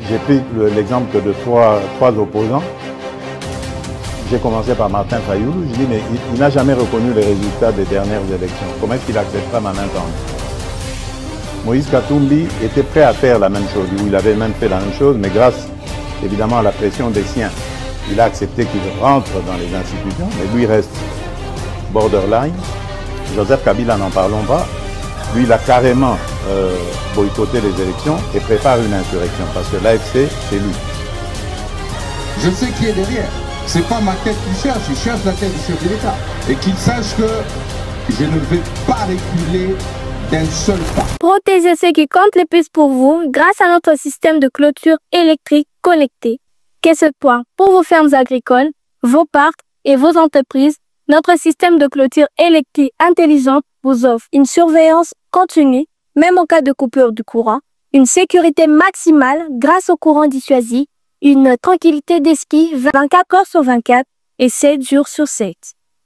J'ai pris l'exemple de trois opposants. J'ai commencé par Martin Fayoulou. Je dis, mais il n'a jamais reconnu les résultats des dernières élections. Comment est-ce qu'il acceptera ma main tendue? Moïse Katumbi était prêt à faire la même chose. Il avait même fait la même chose, mais grâce évidemment à la pression des siens, il a accepté qu'il rentre dans les institutions, mais lui reste borderline. Joseph Kabila, n'en parlons pas. Lui, il a carrément boycotté les élections et prépare une insurrection parce que l'AFC, c'est lui. Je sais qui est derrière. C'est pas ma tête qu'il cherche, il cherche la tête du chef de l'État. Et qu'il sache que je ne vais pas reculer d'un seul pas. Protégez ce qui compte le plus pour vous grâce à notre système de clôture électrique connecté. Qu'est ce point pour vos fermes agricoles, vos parcs et vos entreprises? Notre système de clôture électrique intelligente vous offre une surveillance continue, même en cas de coupure du courant, une sécurité maximale grâce au courant dissuasif, une tranquillité d'esprit 24 heures sur 24 et 7 jours sur 7.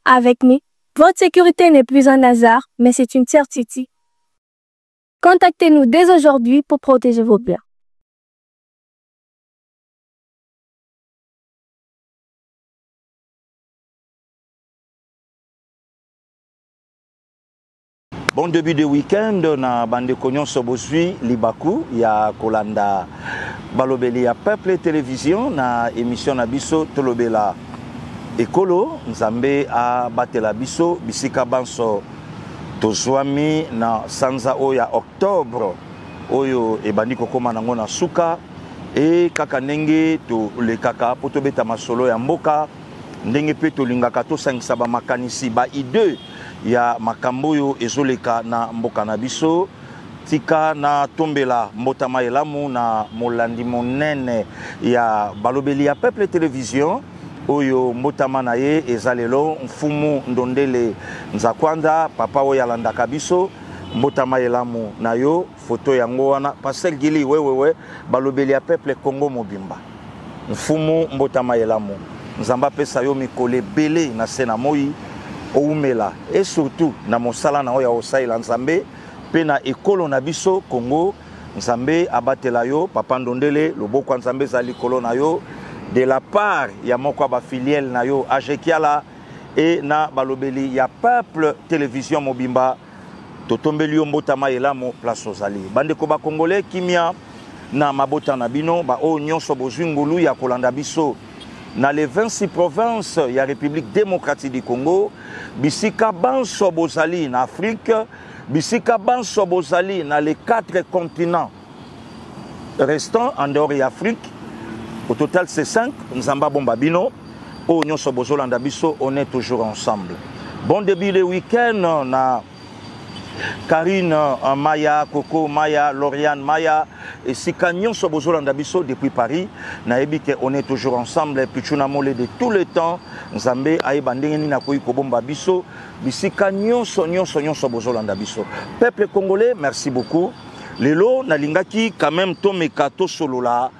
Avec nous, votre sécurité n'est plus un hasard, mais c'est une certitude. Contactez-nous dès aujourd'hui pour protéger vos biens. Bon début de week-end, na bande konyon sobosui Libaku, ya Kolanda balobeli ya Peuple Télévision na émission na biso tolobela ekolo nzambe a batela biso bisika banso tozwami na sanza oya octobre oyo ebandi kokoma nango na suka e kaka ndenge to le kaka poto beta masolo ya mboka ndenge pe tolingaka tosangisa ba makanisi ba ide ya makambo yo ezoleka na mboka na biso tika na tombela mbotama elamu na molandi monene ya balobeli ya Peuple Télévision oyo mbotama na ye ezalelo mfumu ndondele nzakwanda papa oyo alandaka biso mbotama elamu na yo foto yango wana Pasteur Gili wewewe balobeli ya Peuple Congo mobimba mfumu mbotama elamu nzamba pesa yo mikole bele na sena moi oumela et surtout na mosala na oya osaila nzambe pe na ekolo na biso Congo nzambe abatela yo papa ndondele loboko nzambe za likolo na yo de la part ya moko ba filiale na yo ajekiala et na balobeli ya Peuple Télévision mobimba totombeli yo mbotama elamu place ozali bande ko ba congolais kimia na mabota na bino ba o nyonso bozwi ngulu ya kolanda biso na les 26 provinces ya République démocratique du Congo bisika banso bozali na Afrique bisika banso bozali na les 4 continents restants en dehors de Afrique. Au total c'est 5 nzamba bomba bino o nyonso bozolanda biso on est toujours ensemble. Bon début de week-end na Karine Maya, Coco Maya, Lauriane Maya et Sika nyonso bozolanda biso depuis Paris na ebike on est toujours ensemble pichuna mole de tout le temps nzambe ayeba ndenge nini akoyi kobomba biso bisika nyonso bozolanda biso. Peuple congolais, merci beaucoup. Lelo nalingaki quand même tomeka to solola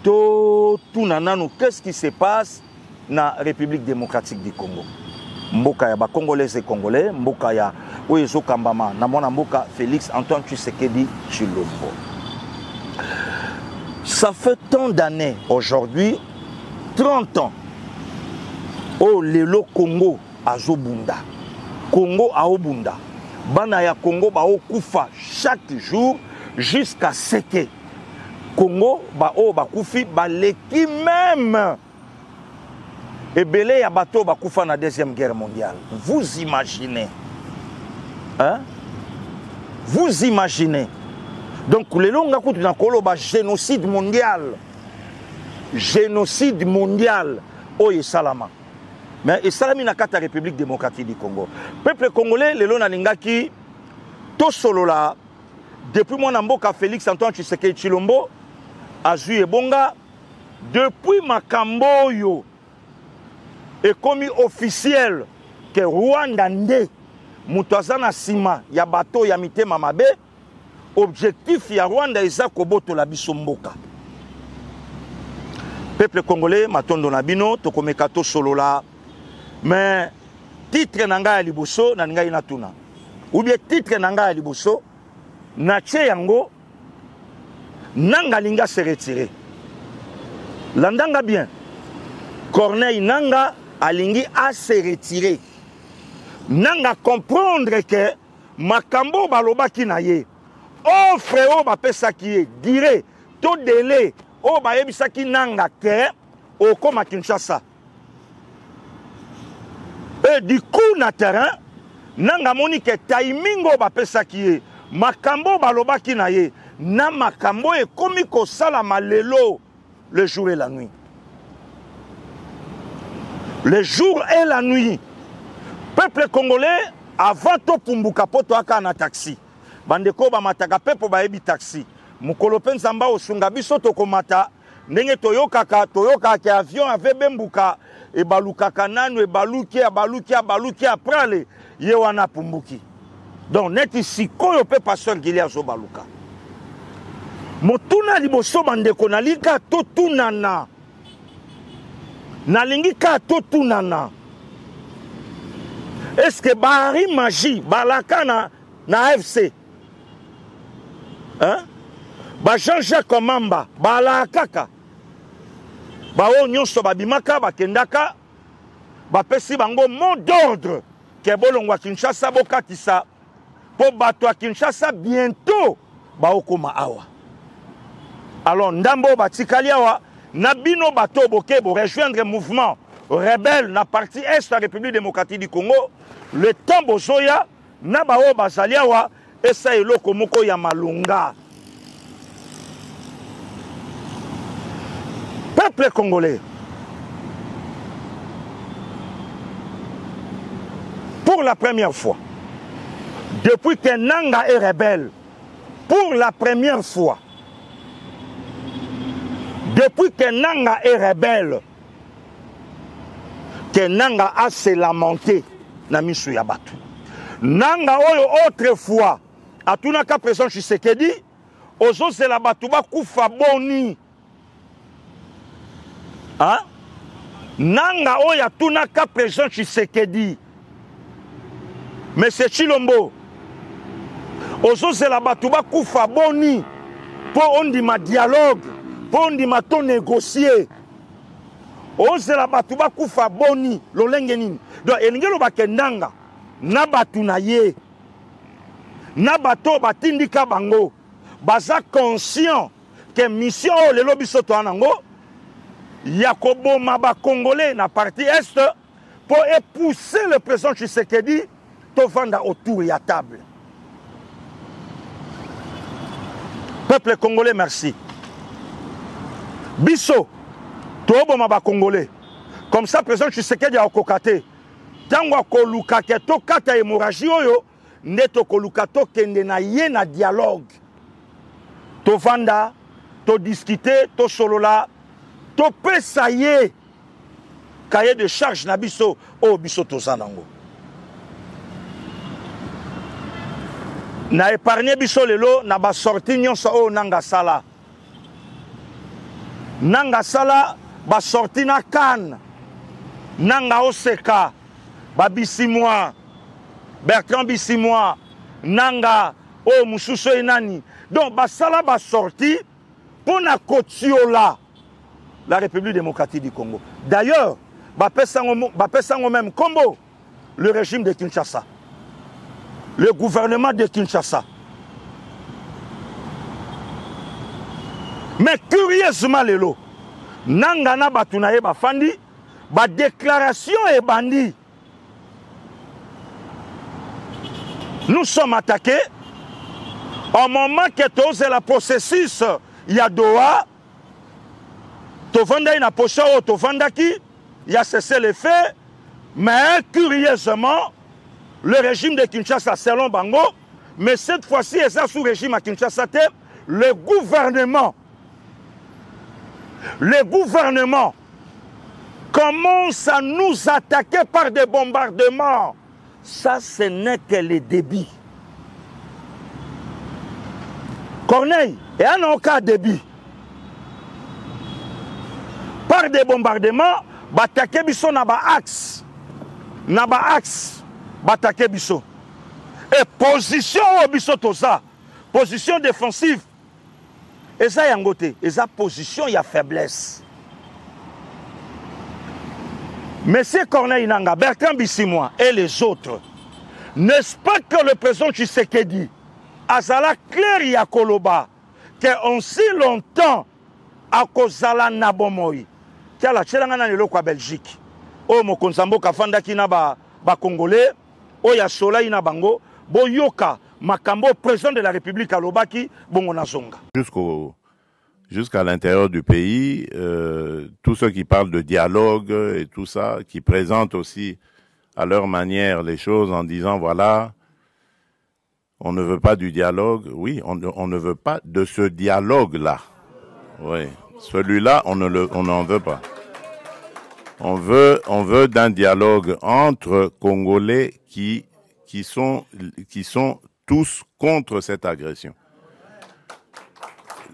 to tunananu qu'est-ce qui se passe na République démocratique du Congo. Mboka ya ba congolais et congolais, mboka ya oyezo kambama na mwana mboka Félix Antoine Tshisekedi Tshilombo. Ça fait tant d'années aujourd'hui, 30 ans. Oh lelo Congo azobunda. Congo aobunda. Bana ya Congo ba okufa chaque jour jusqu'à ce que Congo ba o ba kufi ba leki même. Ebele ya bateau bakufa na deuxième guerre mondiale. Vous imaginez? Hein? Vous imaginez? Donc les longs coups na koloba génocide mondial. Génocide mondial. Oye salama. Mais et salami na kata République démocratique du Congo. Peuple congolais les longs na lingaki to solola depuis mon mboka Félix Antoine Tshisekedi Tshilombo azui ebonga depuis makambo yo et comme officiel que Rwanda nde mutazana sima ya bato ya mitema mabe objectif ya Rwanda eza kobotola biso mboka. Peuple congolais matondo na bino tokomeka to solola mais titre nanga ya liboso na ngai na tuna ou bien titre nanga ya liboso na tche yango nanga linga se retirer Landanga bien. Corneille Nanga alingi a se retirer. Nanga comprendre que makambo balobaki na ye. Offre o ba pesa ki ye dire to délai o ba yebisaki nanga ke o koma Kinshasa. Et du coup na terrain nanga moni ke timing o ba pesa ki ye makambo balobaki na ye na makambo e komi ko sala malelo le jour et la nuit. Le jour et la nuit. Peuple congolais, avant to pumbuka poto aka na taxi. Bandeko ba mataka pepo ba ebi taxi. Mukolo pensamba osunga biso to komata. Ndenge toyoka ke avion ave bembuka. E baluka kananu e baluki aprale. Ye wana pumbuki. Donc neti sikoyo pe pasteur Gilia zo baluka. Motuna liboso bandeko nalika to tunana. Nalingi ka to tunana. Est-ce que Bahari Magie, Balaka na FC? Hein? Ba Jean-Jacques Mamba, Balakaka. Ba o nyonso babimaka bakendaka. Ba pesi bango mot d'ordre ke bolongwa Kinshasa bokatisa. Po bato a Kinshasa bientôt ba okoma awa. Alors ndambo batikali awa nabino bato boke bo rejoindre mouvement rebelle na partie est de la République démocratique du Congo. Le temps bozoya na bao bazaliawa esa eloko moko ya malunga. Peuple congolais, pour la première fois, depuis que Nanga est rebelle, pour la première fois, depuis que Nanga est rebelle, que Nanga a se lamenté na misu ya batu. Nanga oyo autrefois atunaka président Tshisekedi ozo se la batu ba kufa boni. Hein? Nanga oyo atunaka président Tshisekedi Monsieur Chilombo ozo se la batu ba kufa boni po ondi ma dialogue po ondi ma to négocier. Ose la batu ba kufa boni lolenge nini. Donc elingelo bakendanga na batu na ye. Na bato batindika bango. Baza conscient que mission lelo biso to anango Yakobo Maba Congolais na partie est pour pousser le président Tshisekedi to vanda autour ya table. Peuple congolais, merci. Biso Tobo Maba Congolais. Comme ça, président Tshisekedi a kokate. Tango koluka ke to kata hémorragie oyo, neto koluka to kende na ye na dialogue. To vanda, to discuter, to solola, to pesa ye. Cahier de charge na biso, o biso to zanango. Na épargné biso lelo, na ba sorti nyonso o nanga sala. Nanga sala, ba sorti na Cannes, nanga oseka, ba Bisimwa, Bertrand Bisimwa, nanga o mususo enani. Donc ba sala ba sorti pour na kotiola la République démocratique du Congo. D'ailleurs, ba pesango même combo le régime de Kinshasa, le gouvernement de Kinshasa. Mais curieusement lelo Nangana batunaye bafandi ba déclaration et bandi. Nous sommes attaqués au moment que tous la processus ya Doha to vanda ina posha o to vanda ki ya cessé les faits, mais curieusement le régime de Kinshasa selon Bango, mais cette fois-ci et ça sous régime à Kinshasa le gouvernement commence à nous attaquer par des bombardements. Ça, ce n'est que le débit. Corneille, et un aucun débit. Par des bombardements, bataquer biso na ba axe. Na ba axe, bataquer biso. Et position au biso toza. Position défensive. Et ça yangote, et ça position il y a faiblesse. Monsieur Corneille Nangaa, Bertrand Bisimwa et les autres, n'est-ce pas que le président Tshisekedi azala clair ya koloba qu'en si longtemps à kozala nabomoyi qui a la chelanga na lelo kwa Belgique o mokonzambo kafanda kina ba congolais o ya sola ina bango boyoka makambo président de la République alobaki bongo na zonga jusqu'à l'intérieur du pays, tous ceux qui parlent de dialogue et tout ça, qui présentent aussi à leur manière les choses en disant voilà, on ne veut pas du dialogue. Oui, on ne veut pas de ce dialogue-là. Oui, celui-là, on n'en veut pas. On veut d'un dialogue entre Congolais qui sont tous contre cette agression.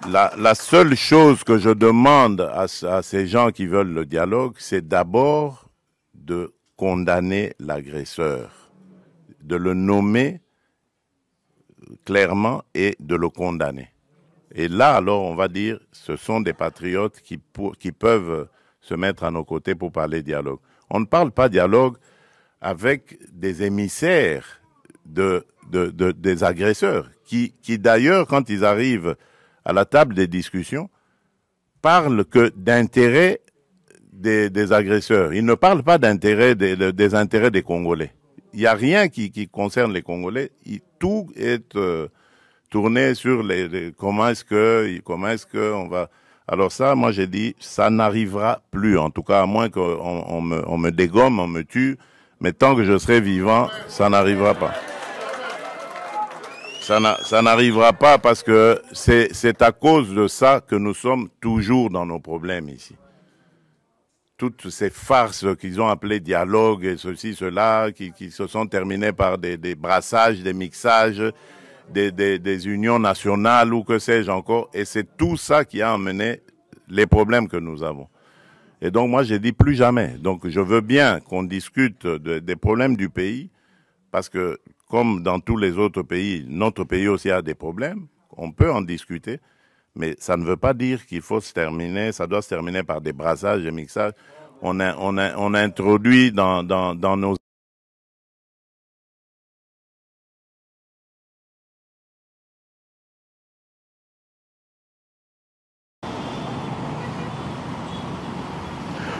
La seule chose que je demande à ces gens qui veulent le dialogue, c'est d'abord de condamner l'agresseur, de le nommer clairement et de le condamner. Et là, alors, on va dire, ce sont des patriotes qui peuvent se mettre à nos côtés pour parler dialogue. On ne parle pas dialogue avec des émissaires des agresseurs, qui d'ailleurs, quand ils arrivent à la table des discussions, parlent que d'intérêt des agresseurs. Ils ne parlent pas d'intérêt des intérêts des Congolais. Il n'y a rien qui concerne les Congolais. Tout est tourné sur comment est-ce que on va. Alors ça, moi j'ai dit, ça n'arrivera plus. En tout cas, à moins qu'on me dégomme, on me tue. Mais tant que je serai vivant, ça n'arrivera pas. Ça n'arrivera pas parce que c'est à cause de ça que nous sommes toujours dans nos problèmes ici. Toutes ces farces qu'ils ont appelées dialogue et ceci, cela, qui se sont terminées par des brassages, des mixages, des unions nationales ou que sais-je encore. Et c'est tout ça qui a amené les problèmes que nous avons. Et donc moi j'ai dit plus jamais. Donc je veux bien qu'on discute des problèmes du pays parce que comme dans tous les autres pays, notre pays aussi a des problèmes, on peut en discuter, mais ça ne veut pas dire qu'il faut se terminer, ça doit se terminer par des brassages, des mixages. On introduit dans nos...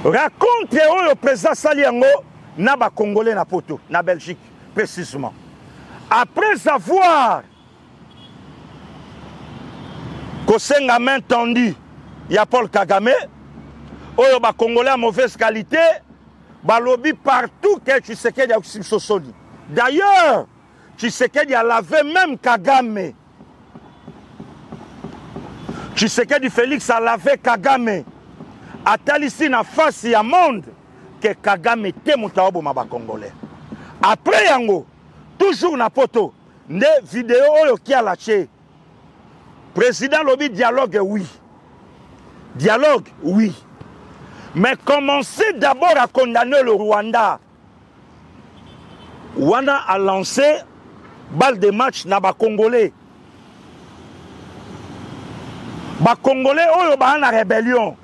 Raconte le président Saliango na ba Congolais na poto, na Belgique, précisément. Après avoir kosenga main tendue, il y a Paul Kagame, oyo ba Congolais à mauvaise qualité, ba lobby partout que Tshisekedi a Sosoli. D'ailleurs, Tshisekedi a lavé même Kagame. Tshisekedi Félix a lavé Kagame. Atalisi na face ya monde que Kagame te mutaobo ma ba Congolais. Après yango, toujours na poto, ne vidéo oyo qui a lâché. Président lobby dialogue oui. Dialogue oui. Mais commencez d'abord à condamner le Rwanda. Rwanda a lancé balle de match na ba Congolais. Ba Congolais oyo ba na rébellion.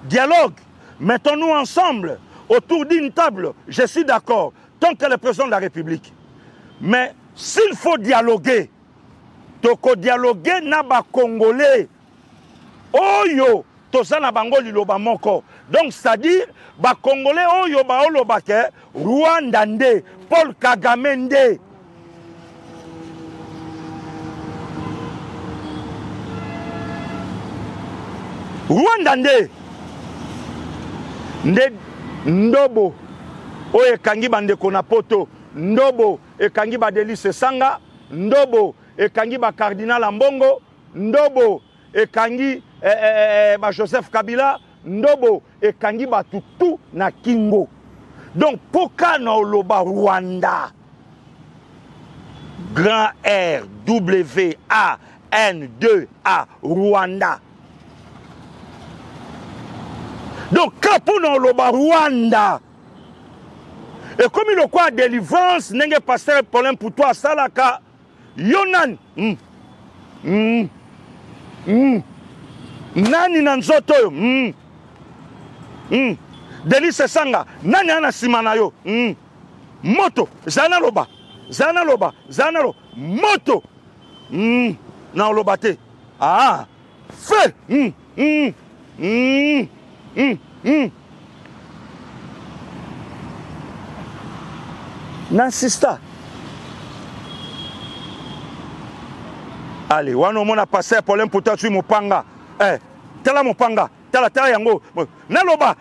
Dialogue. Mettons-nous ensemble autour d'une table. Je suis d'accord. Tant que le président de la République. Mais s'il faut dialoguer, toko dialoguer na ba Congolais. Oyo toza na bango liloba moko. Donc c'est-à-dire ba Congolais oyo ba oloba ke Rwanda nde, Paul Kagame nde. Rwanda nde. Nde ndobo oyo ekangi bandeko na poto, ndobo ekangi ba Delice Sanga, ndobo ekangi ba Cardinal Ambongo, ndobo ekangi ba Joseph Kabila, ndobo ekangi ba tutu na Kingo. Donc poka na oloba Rwanda, grand R W A N 2 A Rwanda. Donc, quand on a Rwanda, et comme il y a délivrance, n'est pas pasteur problème pour toi, Salaka, Yonan, Nani Nanzoto, Delis Sanga nani ana simana yo moto zana loba moto na lobate ah feu Nansista. Allez, on a passé problème pour toi sur mon panga. Tala mon panga, tala yango. Naloba,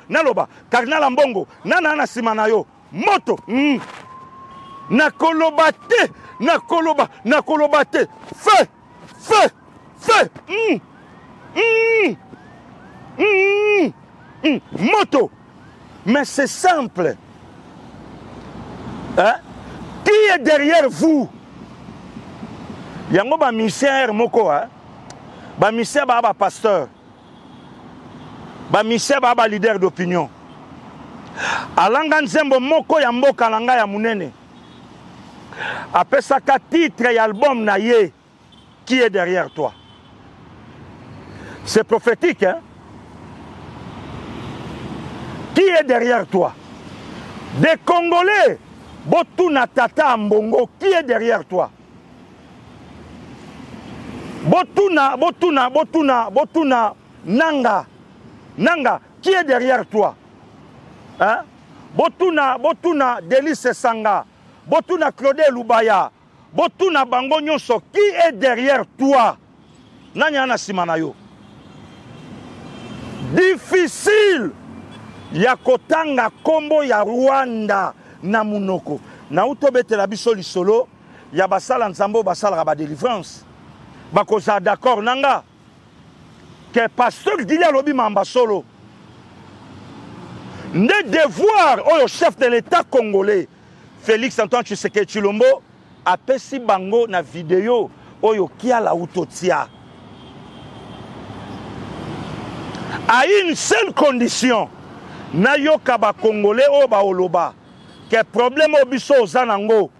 Cardinal Mbongo, nana simanayo, moto. Nakolobate, feu. Moto. Mais c'est simple. Hein? Qui est derrière vous? Yango ba misère moko hein? Ba misère ba pasteur. Ba misère ba leader d'opinion. Alanga nzembo moko ya mboka langa ya munene. Apesaka titre et album na ye. Qui est derrière toi? C'est prophétique hein? Qui est derrière toi? Des Congolais. Botuna Tata Mbongo, qui est derrière toi? Botuna Nanga, qui est derrière toi? Hein? Botuna Delis Sanga, Botuna Claude Lubaya, Botuna Bango Nyonso, qui est derrière toi? Nanyana Simanayo. Difficile. Yakotanga Kombo ya Rwanda. Na munoko na utobete la biso lisolo ya basala nzambo basala ba délivrance bakoza d'accord nanga que pasteur dit à lobi mamba solo ne devoir au chef de l'état congolais Félix Antoine Tshisekedi Tshilombo apesi bango na vidéo oyo kia la utotia à une seule condition na yoka ba congolais o ba oloba que problème au biso zanango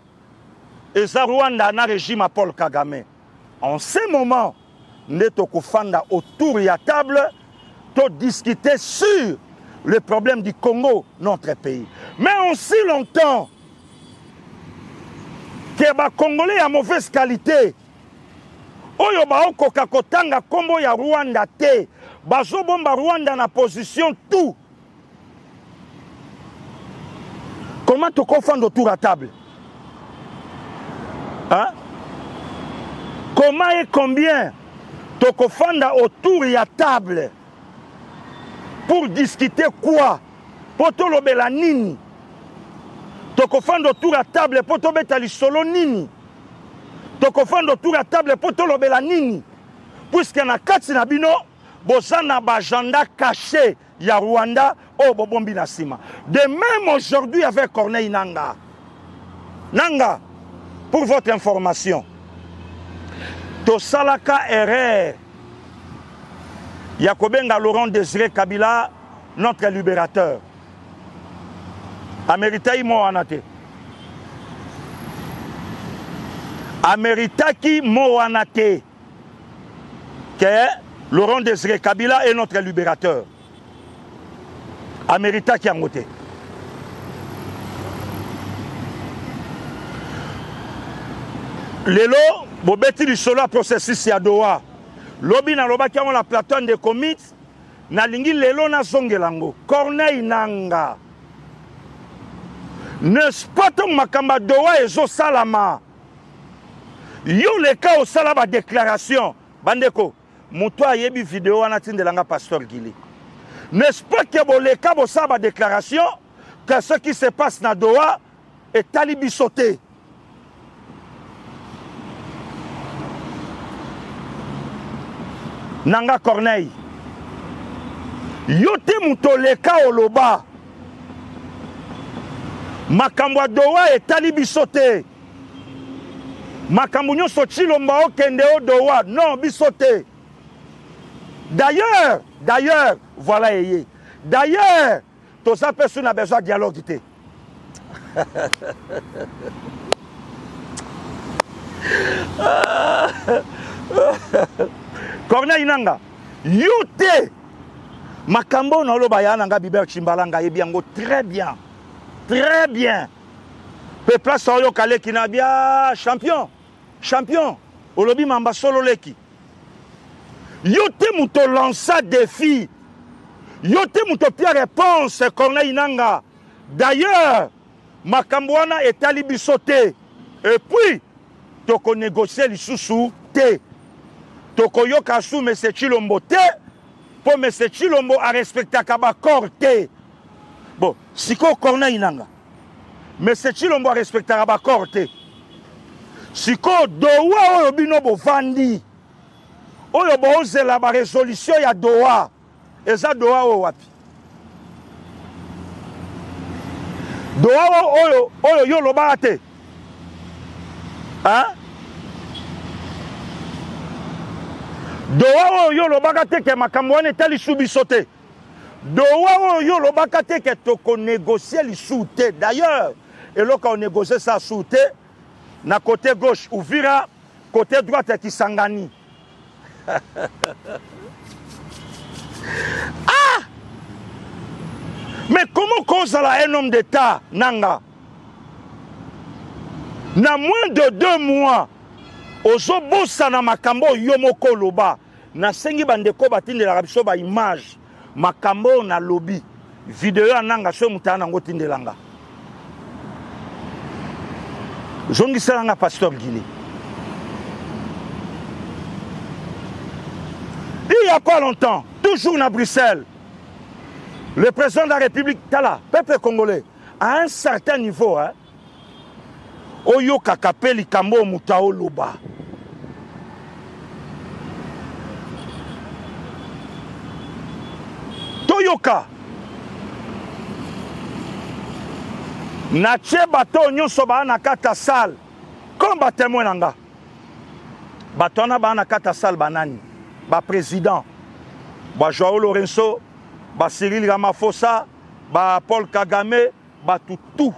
et ça Rwanda na régime à Paul Kagame. En ce moment, nous sommes autour de la table pour discuter sur le problème du Congo, notre pays. Mais aussi longtemps que les Congolais à mauvaise qualité, oyo ba okoka kotanga kombo ya Rwanda te, bazo bomba Rwanda na position tout. Comment te confondre autour de la table? Hein? Comment et combien te confondre autour de la table? Pour discuter quoi? Pour te lever la nini? Te confondre autour de la table pour te mettre à solo nini? Te confondre autour de la table pour te lever la nini? Puisque na kati na bino, bozana ba agenda caché ya Rwanda. Oh, Bobombi Nassima. De même aujourd'hui avec Corneille Nanga. Nanga, pour votre information, Tosalaka erreur. Yakobenga Laurent Désiré Kabila, notre libérateur. Améritaï Mohanate. Améritaï Mohanate. Que Laurent Désiré Kabila est notre libérateur. Amérita qui a monté. Lelo, Bobeti du solo processus ya Doha. Lobi na loba qui a la plateforme de commit, na lingi lelo na zongelango. Corneille Nanga. N'est-ce pas ton makamba Doha et zo salama? Yo le cas au salaba déclaration. Bandeko, moutoua yebi vidéo anatin de langa pasteur Gili. N'est-ce pas que le cas de sa déclaration que ce qui se passe dans Doha est talibi sauté? Nanga Corneille. Yote mutoleka oloba. Makambo Doha est talibi sauté. Makambo nyo Tshilombo okende o Doha. Non, bisoté. D'ailleurs, voilà. D'ailleurs, tout ça personne n'a besoin de dialogue. Corneille Nanga, yote Makambo na oloba ya nanga Bibert Chimbalanga yebiango très bien. Très bien. Peuple soyo kale kinabia champion. Champion. Olobi mamba solo leki. Yote muto lança défi. Yote muto pia réponse Corneille Nanga. D'ailleurs, Makambouana est alibi sauté. Et puis, toko négocier lisusu te. Toko yoka sou M. Chilombo te. Pour M. Chilombo a respecté Kaba Korte. Bon, si ko Corneille Nanga. M. Chilombo a respecté Kaba Korte. Si ko Doha oyo bino bo vandi. Oyo bo ozela ba résolution ya Doha. Eza Doha o wapi. Doha oyo yo loba te. Hein? Doha oyo loba te ke makambo wana etali subiso te. Doha oyo loba te ke toko négocier lisu te. D'ailleurs, eloko négocier ça sous te na côté gauche Uvira, côté droite Kisangani. Ah! Mais comment cause un homme d'État, Nanga? Na moins de 2 mois, ozobosa na makambo yomoko loba. Na sengi bandeko batinde la rabiso ba image. Makambo na lobby. Vidéo Nanga so mutana ngo tindelanga. Zongi selanga pasteur Guili. Il y a pas longtemps, toujours à Bruxelles, le président de la République, Tala, peuple congolais, à un certain niveau, hein, Oyo Kakapeli Kambo Moutao Loba. Toyoka. Nache bato nyonso ba na kata sal. Comme batemoin nanga. Bato na ba na kata sal banani. Ba président. Ba Joao Lorenzo, ba Cyril Ramaphosa, ba Paul Kagame, ba tout.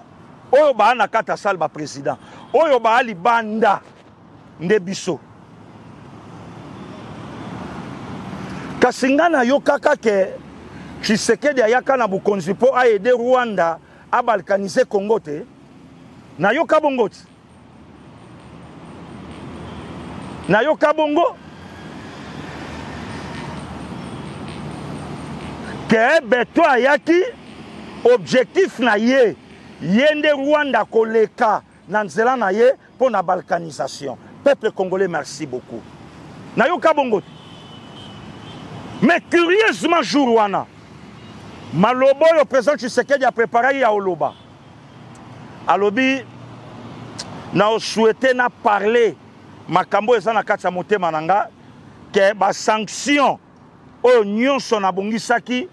Oyo ba na kata sal ba président. Oyo ba ali banda ndebiso. Kasingana yo kaka ke Tshisekedi ayaka na bukonzi po a aider Rwanda à balkaniser Congo te. Na yo kabongo. Na yo kabongo. Que beto ayaki objectif na ye yende Rwanda koleka na nzela na ye pour la balkanisation. Peuple congolais, merci beaucoup. Na yo kabongo. Mais curieusement jour wana Malobo le président Tshisekedi a préparé ya Oloba. Alobi na souhaité na parler makambo ezana katsa motema nanga que ba sanction o nyonso na bongisaki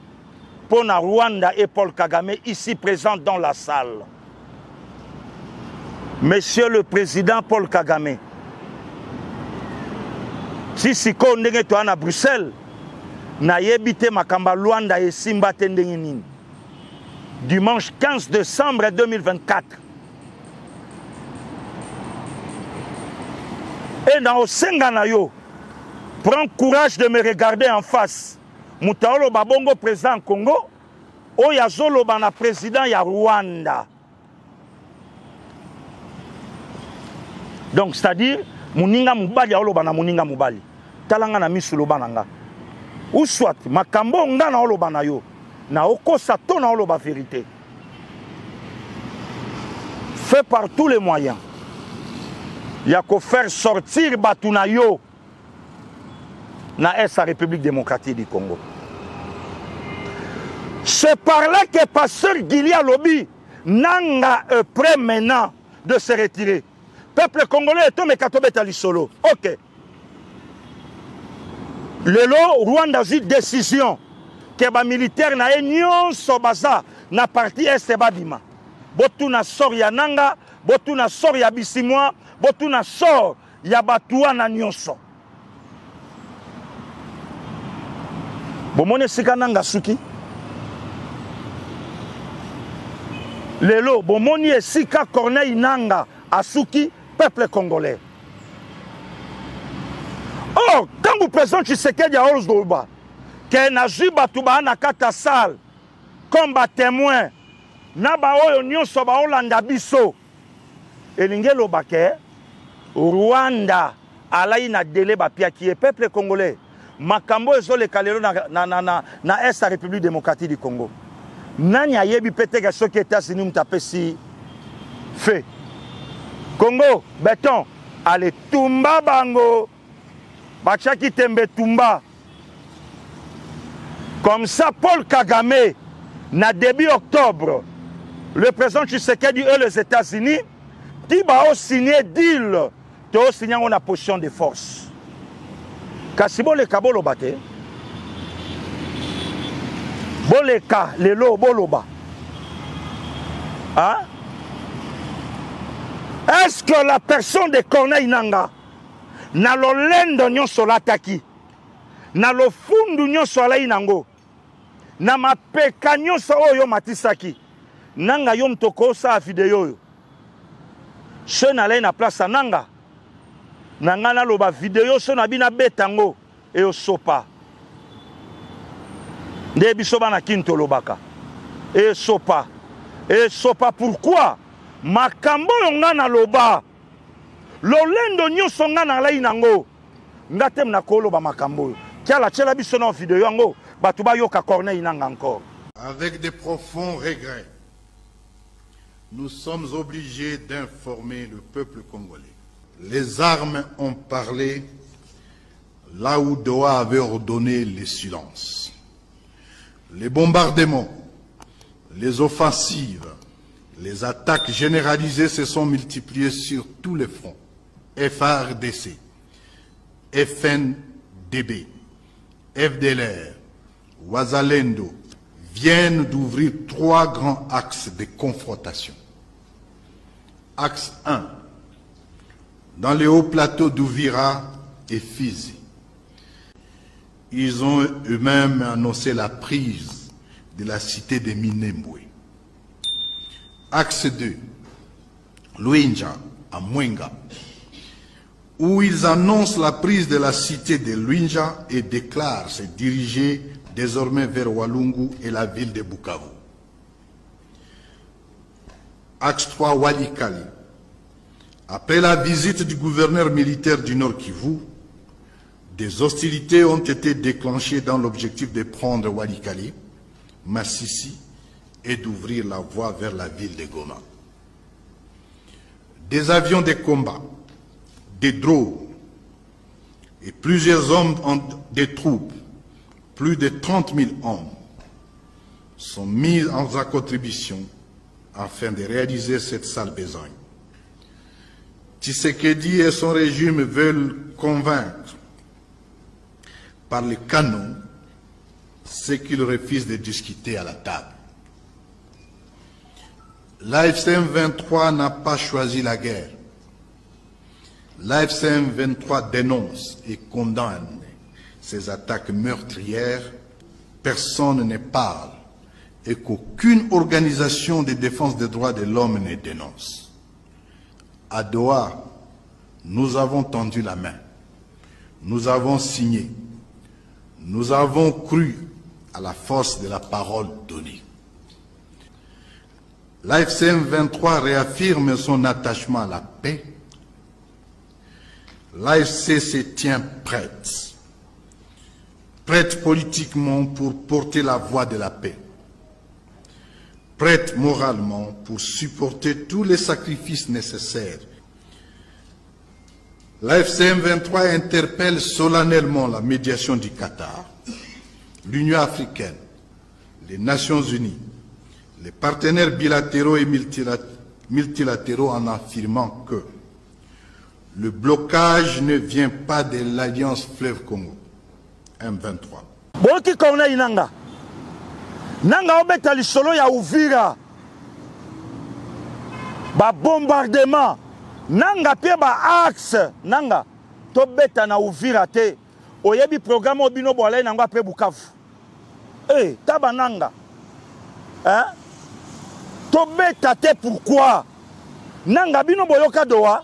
pour na Rwanda et Paul Kagame ici présent dans la salle. Monsieur le président Paul Kagame, si siko ndenge to na Bruxelles na yebite makamba Rwanda et Simba tendengini. Dimanche 15 décembre 2024. Et dans le Senganayo, prends courage de me regarder en face. Moutaolo Babongo président Congo, Oyazolo Bana président ya Rwanda. Donc c'est-à-dire, Muninga Mubali ya Olobana Muninga Mubali. Talanga na misu lobananga. Ou soit, makambo nga na oloba na yo, na oko sato na oloba vérité. Fait par tous les moyens. Il y a qu'à faire sortir Batuna yo na est la République démocratique du Congo. C'est par là que pasteur Gilia Lobi nanga prêt maintenant de se retirer. Peuple congolais est un mekatobeta lisolo. Ok. Lelo Rwanda a eu décision que les militaires na union sobaza na partie est babima. Botu na sor ya nanga, botu na sor ya bisimwa, botu na sor ya batua na nyonso. Bomone sika nanga suki. Lelo bomoni esika Corneille Nanga asuki peuple congolais. Or, quand vous présentez Tshisekedi à Olzolba, que nazwi bato baa na kata salle comme batémoin na baoyo nyonso baolanda biso elingi eloba ke Rwanda alai na délai bapiaki peuple congolais makambo ezoleka lelo na est ya République démocratique du Congo nani ayebi peut-être soki États-Unis mutapesi fait Congo béton allez tumba bango bachaki tembe tumba comme ça Paul Kagame na début octobre le président Tshisekedi et les États-Unis qui va signer deal to signer une position de force kasi boleka boloba te boleka lelo boloba hein? Est-ce que la personne de Corneille Nangaa na lolendo nyonso lataki na lofundu nyonso alai nango na mapeka nyonso oyo matisaki nanga yo mtoko sa video oyo se na lai na place nanga nanga na loba video so na bina betango e osopa nde biso bana kinto lobaka e sopa pourquoi makambo yo nga na loba lolendo nyonso nga na lai nango ngatem na koloba makambo tiala tiela biso na video yango batu ba yoka Corneille Nangaa encore. Avec de profonds regrets, nous sommes obligés d'informer le peuple congolais. Les armes ont parlé là où Doha avait ordonné le silence. Les bombardements, les offensives, les attaques généralisées se sont multipliées sur tous les fronts. FARDC, FNDB, FDLR, Wazalendo viennent d'ouvrir 3 grands axes de confrontation. Axe 1, dans les hauts plateaux d'Uvira et Fizi. Ils ont eux-mêmes annoncé la prise de la cité de Minembwe. Axe 2, Luinja à Mwenga, où ils annoncent la prise de la cité de Luinja et déclarent se diriger désormais vers Walungu et la ville de Bukavu. Axe 3, Walikali. Après la visite du gouverneur militaire du Nord Kivu, des hostilités ont été déclenchées dans l'objectif de prendre Walikali, Massissi et d'ouvrir la voie vers la ville de Goma. Des avions de combat, des drones et plusieurs hommes des troupes, plus de 30 000 hommes, sont mis en contribution afin de réaliser cette sale besogne. Tshisekedi et son régime veulent convaincre par les canons ceux qu'ils refusent de discuter à la table. L'AFC M23 n'a pas choisi la guerre. L'AFC M23 dénonce et condamne ces attaques meurtrières. Personne ne parle et qu'aucune organisation de défense des droits de l'homme ne dénonce. À Doha, nous avons tendu la main, nous avons signé, nous avons cru à la force de la parole donnée. L'AFC M23 réaffirme son attachement à la paix. L'AFC se tient prête politiquement pour porter la voix de la paix, prête moralement pour supporter tous les sacrifices nécessaires. L'AFC M23 interpelle solennellement la médiation du Qatar, l'Union africaine, les Nations unies, les partenaires bilatéraux et multilatéraux en affirmant que le blocage ne vient pas de l'Alliance Fleuve Congo, M23. Boki Corneille Nangaa. Nangaa obeta lisolo ya Uvira. Ba bombardement. Nangaa pie ba axe. Nangaa to beta na Uvira te. Oyebi programme obino boalai Nangaa pe Bukavu. Taba Nangaa. Hein? To beta te pourquoi? Nangaa bino boyoka Doha.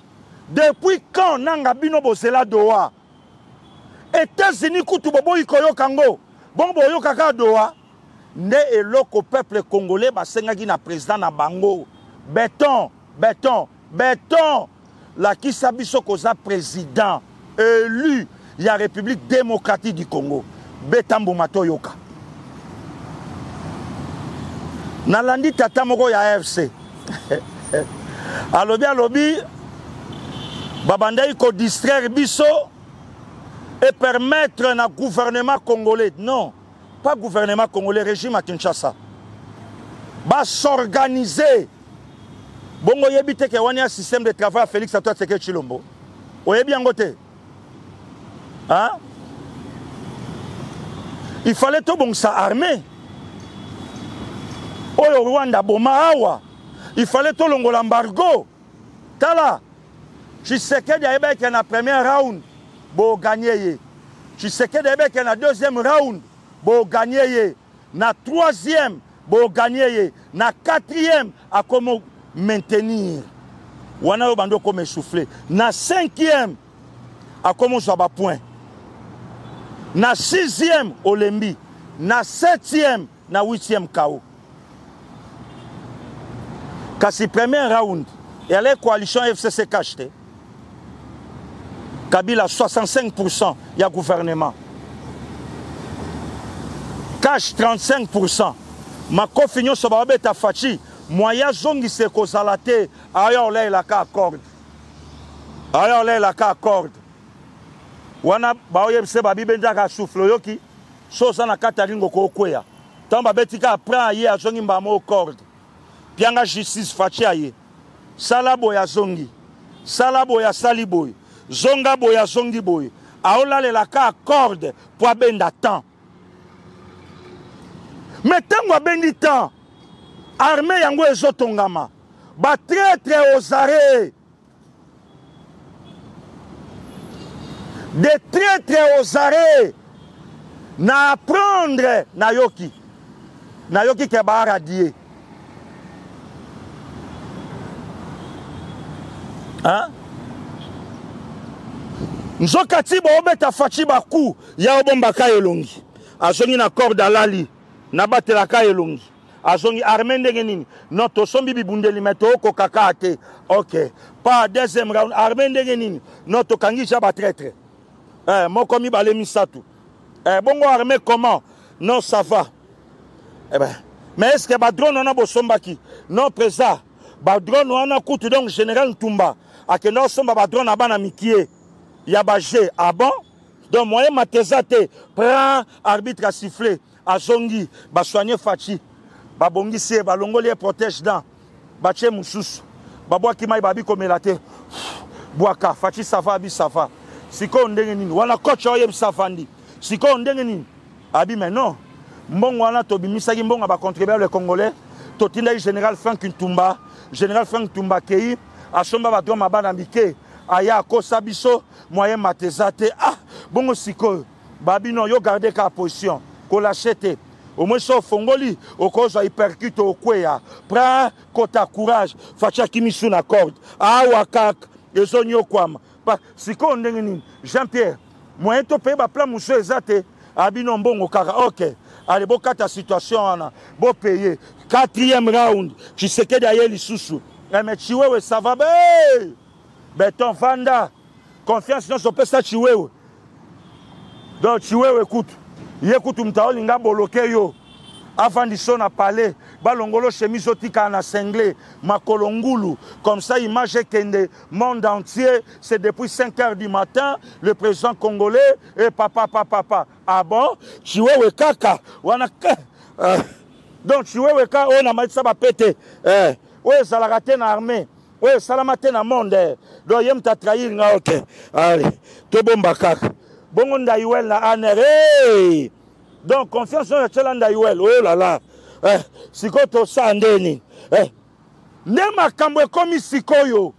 Depuis quand Nangaa bino bosela Doha? États-Unis kutu bobo ikoyo kango Bon, boyo kaka doa. Ne eloko peuple congolais basengaki na président na bango. Béton. La Kisabiso koza président élu il y a République démocratique du Congo. Betambo Matoyoka. Nalandi tata moko ya AFC. Alobi babandai ko distraire biso et permettre na gouvernement congolais. Non, pas gouvernement congolais, régime à Kinshasa. Va s'organiser. Bongo yebite ke wani un système de travail à Félix Antoine Tshisekedi Tshilombo. Oyebi angote. Hein? Il fallait tout bon ça armée. Oyo Rwanda boma awa. Il fallait tout l'embargo. Tala. Tshisekedi ayeba ki na premier round bo gagner. Tshisekedi ayeba ki na deuxième round bo gagner. Na troisième bo gagner. Na quatrième a comment maintenir. Wana yo bando comme souffler. Na cinquième a comment ça ba point. Na sixième Olembi, na septième, na huitième KO. Kasi premier round, et la coalition FCC cache. Kabila 65%, il y a gouvernement. Cache 35%. Ma confiance sur Babeta Fachi, moyen zongi se kozalate, ailleurs là il a qu'à accorde. Ailleurs là il a qu'à accorde. Wana baoye se babi benda ka souffle yoki sosa na kataringo ko kwea tamba betika prend ye azongi mbamo corde pianga justice fachi aye salabo ya zongi salabo ya saliboy zonga boya zongi boy aola le la ka corde pour benda temps mais tango bendi temps armée yango ezotongama ba traître aux arrêts. Des traîtres aux arrêts, na apprendre Nayoki ke ba radier. Hein? Nzokati ba obeta fachi baku ya obomba ka elongi. Azongi na corde alali na batela ka elongi. Azongi armée ndenge nini? Non to sombi bibundeli meto ko kakate. OK. Pas deuxième round armée ndenge nini? Non to kangisha ba traître. Moi comme il balé misatou. Bongo armé comment? Non ça va. Mais est-ce que badrone on a bosombaki? Non président. Badrone on a coûté donc général Ntumba. A que non somba badrone a bana mikie. Yabagé. Ah bon? Donc moyen matezate prend arbitre à siffler. A zongi ba soigner Fachi. Ba bongi se ba longoli protège dans. Ba che mususu. Ba boa ki mai babi komelate. Boaka Fachi ça va bi ça va. Siko ndenge nini wana coach oyeb safandi siko ndenge nini abi mais non mbongo wana to bimisaki mbongo ba contribuer le congolais to tinda général Frank Ntumba kei asomba ba droit mabana mike aya ko sabiso moyen matezate bongo siko babi non yo garder ka position ko lâcheté au moins so fongoli au cause hypercute au kwea prend kota courage facha kimisu na corde wakak ezonyo kwama. Si on dit Jean-Pierre, moi je paye ma plan monsieur ezate abino mbongo kaka OK allez bon ta situation bon payer quatrième round tu sais que derrière les sous mais chiwewe ça va béton vanda confiance dans son pesa chiwewe donc chiwewe écoute mtaolinga boloke yo avant de son à parler balongolo chemise otika na sengle makolongulu comme ça image kende monde entier c'est depuis 5 heures du matin le président congolais et papa ah bon chiwewe kaka wana donc chiwewe kaka on a matisa ba pété ouais ça la raté na armée ouais salamate na monde donc yem ta trahir nga OK allez to bomba kaka bongo ndaiwel na anere. Donc, confiance dans le Tchelanda Yuel. Oh là là. Siko to sandeni. Ne makambo komi sikoyo.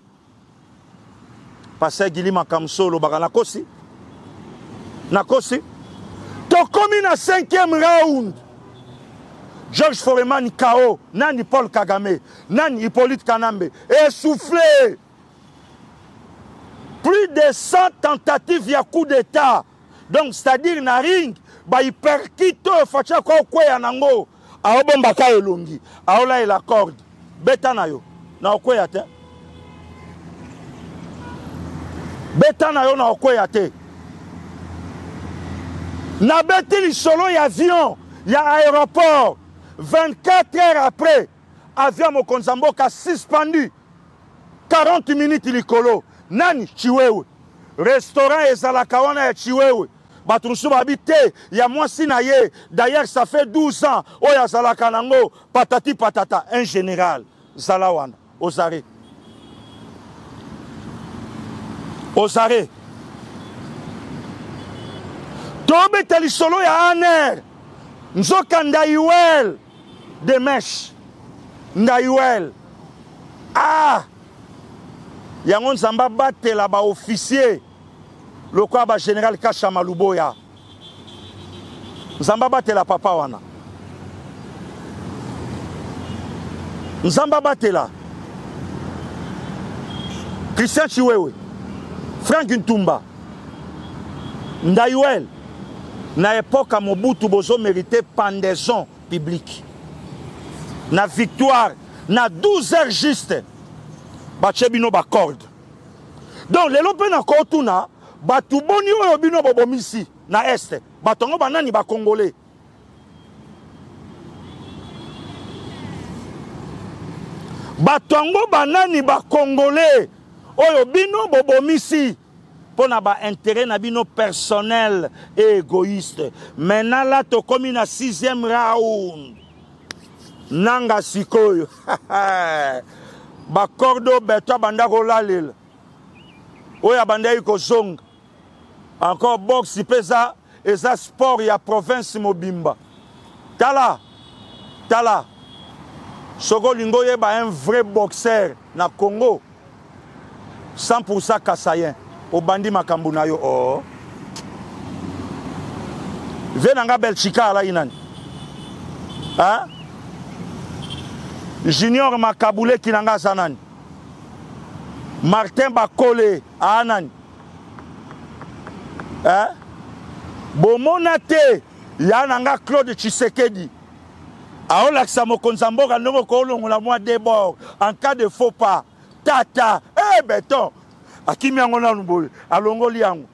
Parce Gili makam solo baka nakosi. Nakosi. To komi na 5e round. Georges Foreman KO. Nani Paul Kagame. Nani Hippolyte Kanambe. Essoufflé. Plus de 100 tentatives, il y a coup d'état. Donc, c'est-à-dire, na ring. ba hyperkito facha ko kweya nango aobomba ka elongi aola el accord beta na yo na okweya te beta na yo na okweya te na beti lisolo ya avion ya aéroport 24 heures après avion mokonzi mboka suspendu 40 minutes likolo nani chiwewe restaurant ezalaka wana ya chiwewe bato mosusu babi te ya mwasi na ye d'ailleurs ça fait 12 ans oyo azalaka nango patati patata un général zala wana ozare tobeta lisolo ya aner nzoka ndaiwel de mesh ndaiwel yango nzamba batela ba officier lokwa ba général Kachama Luboya nzamba batela papa wana nzamba batela Christian Chiwewe Frank Ntumba Ndaiwel na époque Mobutu bozo mérité pendaison publique na victoire na 12 heures juste bachebino bakorde donc lelo pe na kotuna batu boni oyo bino bobomisi na este batongo banani ba congolais batongo banani ba congolais oyo bino bobomisi pona ba intérêt na bino personnel et égoïste maintenant là to komi na 6e round nanga sikoyo bakordo beto banda kolalela oyo banda ikozonga encore boxe pesa eza sport ya province mobimba tala soko lingo yeba un vrai boxeur na Congo 100% kasayen obandi makambu na yo oh venanga Belchika ala inani hein Junior Makabule kinanga sanani Martin Bakole anani hein bomonate yananga Claude Tshisekedi aolakisa mokonzi mboka ndongo ko longola moi débord en cas de faux pas tata beton akimi yango na lumboye alongoli yango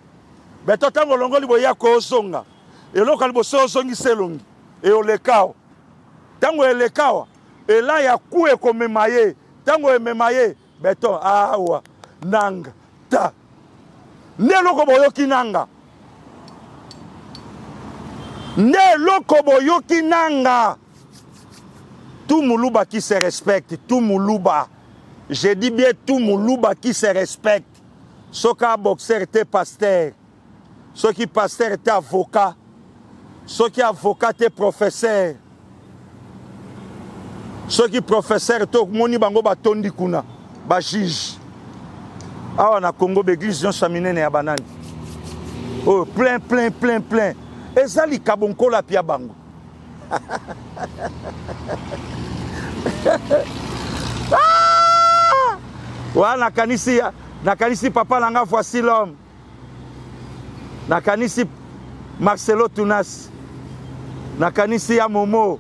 beton tango longoli boya ko songa eloko liboso songi selongi e olekao tango elekao ela ya ku ekomemaye tango ememaye beton awa nanga ta neloko boyoki nanga neloko boyoki nanga tout Moulouba qui se respecte tout Moulouba je dis bien tout Moulouba qui se respecte ceux qui boxeur étaient pasteur ceux qui pasteur étaient avocat ceux qui avocat étaient professeur ceux qui professeurs to moni bango batondi kuna ba juge awa na Congo l'église Jean Chaminene ya banani oh plein ezali kabonko la pia bango wana nakanisi papa nanga voici l'homme nakanisi Marcelo Tunas nakanisi ya Momo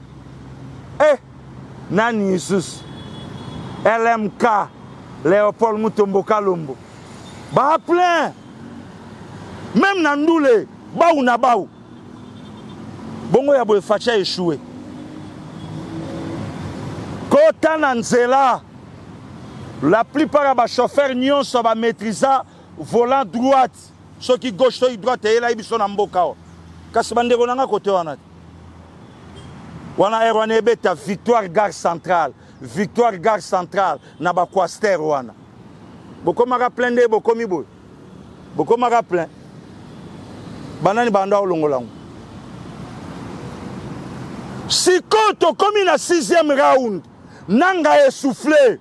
Nani Jesus LMK Léopold Mutombo Kalombo ba plein même Nandoule baou na baou bongo ya boye facha échoué kota na nzela la plupart des chauffeurs nyonso ba maîtrisa volant droite ceux qui gauche to droite et là ibiso na mboka kasi bandeko nanga côté wana wana erwane beta victoire gare centrale na ba Quaster wana bokomaka plein de bokomi boy bokomaka plein banani banda olongolango siko to komi na 6e round nanga essoufflé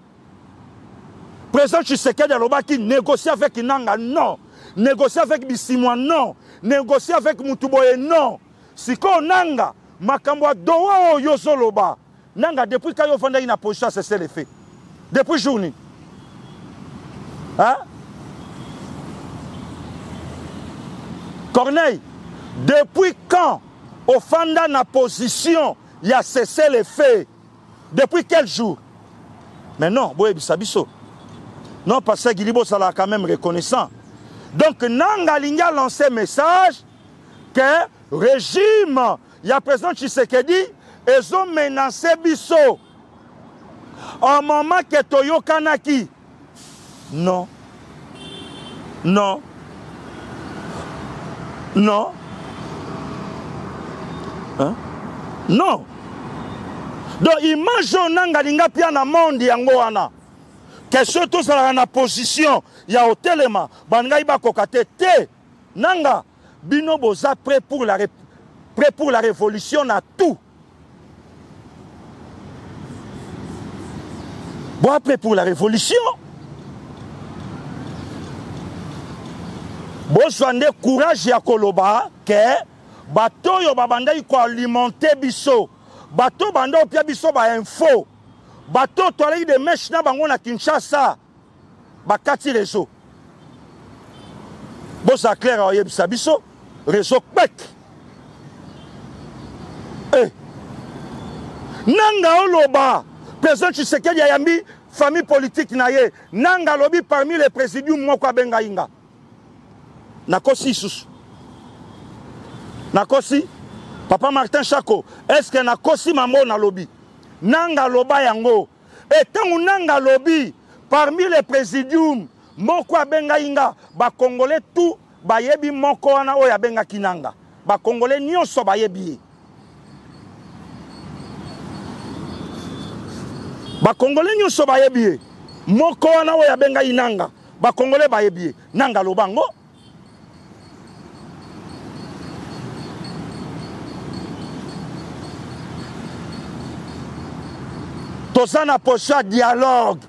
président Tshisekedi alobaki négocier avec nanga non négocier avec Bisimwa non négocier avec Mutuboye non siko nanga makambo dowo yozoloba nanga depuis kayo fanda ina position c'est le fait depuis journée hein Corneille depuis quand Ofanda na position, il a cessé les faits. Depuis quel jour? Mais non, Bisabiso. Non, parce que Guilibo, ça l'a quand même reconnaissant. Donc, Nanga Linga a lancé un message que le régime, il y a président Tshisekedi, ils ont menacé Bisso. Au moment que Toyo Kanaki. Non. Non. Non. Hein? Non. Donc, imagine Nanga Linga pia na monde yango wana. Que surtout ça na position, il y a au téléma, bangai ba kokate te. Nanga bino boza prêt pour la révolution na tout. Bon après pour la révolution. Bon soande courage ya koloba que bateau yo babanda ko alimenter biso. Bateau banda opia biso ba info. Bateau toalei de mèche na bango na Kinshasa. Bakati réseau. Bon ça clair oyeb biso réseau pek. Eh. Nanga oloba président Tshisekedi Yambi famille politique na ye. Nanga lobi parmi les présidiums moko abenga inga. Nakosi sus. Nakosi Papa Martin Chako, est-ce que nakosi mamo na lobi? Nanga loba yango. Et tant nanga lobi parmi les présidiums moko abenga inga ba congolais tout ba yebi moko wana oya benga kinanga. Ba congolais nyonso ba yebi. Ba congolais nyonso ba yebi. Moko wana oya benga inanga. Ba congolais ba yebi. Nanga lobango. Toza na posha dialogue.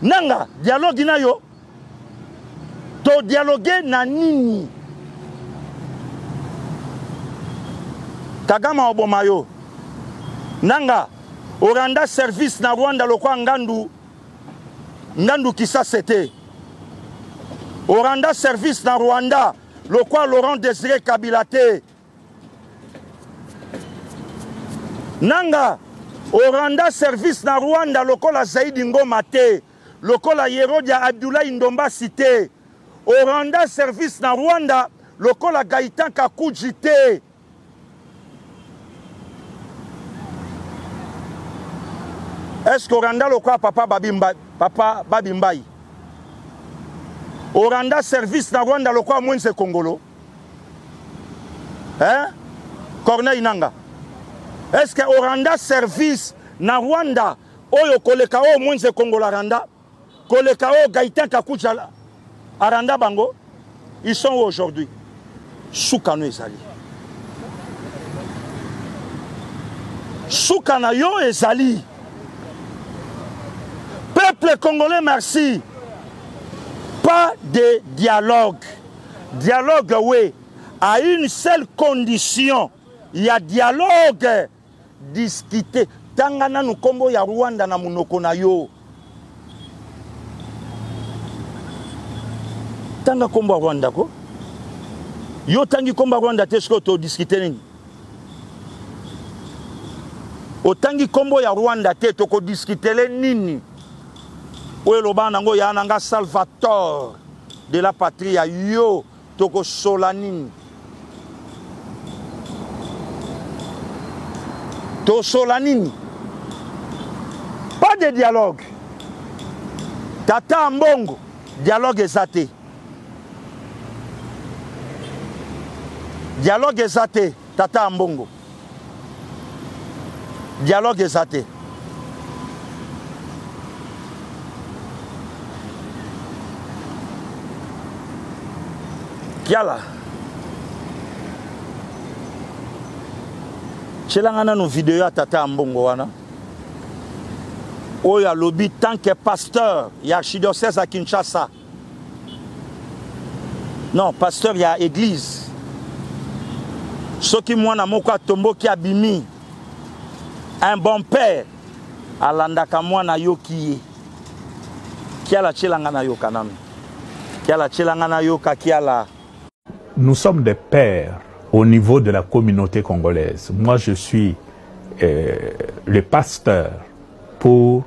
Nanga, dialogue na yo. To dialogue na nini? Kagama obomayo. Nanga, oranda service na Rwanda lokwa ngandu. Ngandu kisa sete. Oranda service na Rwanda lokwa Laurent Désiré Kabila te. Nanga, oranda service na Rwanda lokola Zaidi Ngoma te, lokola Yerodia Abdoulaye Ndomba cité. Oranda service na Rwanda lokola Gaïtan Kakuji te. Est-ce qu'oranda lokola Papa Babimbai? Oranda service na Rwanda lokola Mwense Kongolo? Hein? Corneille Nanga. Est-ce que Oranda service na Rwanda oyo koleka o Mwense Kongo Randa koleka o Gaïtan Kakucha Aranda bango? Ils sont où aujourd'hui? Soukano ezali. Soukana yo ezali. Peuple congolais, merci. Pas de dialogue. Dialogue, oui, à une seule condition. Il y a dialogue. Discuter. Tangana nous kombo ya Rwanda na munoko na yo. Tanga kombo Rwanda ko. Yo tangi kombo Rwanda tesko to discuter nini. O tangi kombo ya Rwanda te to ko discuter nini. Oye loba nango ya nanga salvator de la patrie ya yo to ko solanini. To solanini. Pas de dialogue. Tata Mbongo, dialogue exaté. Dialogue exaté, Tata Mbongo. Dialogue exaté. Kiala. Chelangana no vidéo à Tata Mbongo wana. Oya lobby tant que pasteur, il y a archidiocèse à Kinshasa. Non, pasteur, il y a église. Ce qui mwana moko tombo ki abimi. Un bon père. Alandaka mwana yo kiye. Kiala chelangana yo kanami. Kiala chelangana yo kakiala. Nous sommes des pères au niveau de la communauté congolaise. Moi, je suis le pasteur pour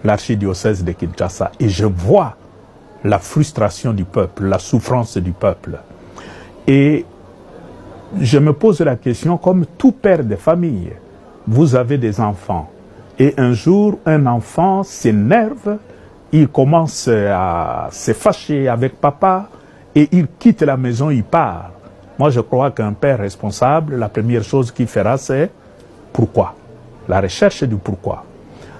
l'archidiocèse de Kinshasa et je vois la frustration du peuple, la souffrance du peuple. Et je me pose la question, comme tout père de famille, vous avez des enfants et un jour, un enfant s'énerve, il commence à se fâcher avec papa et il quitte la maison, il part. Moi, je crois qu'un père responsable, la première chose qu'il fera, c'est pourquoi. La recherche du pourquoi.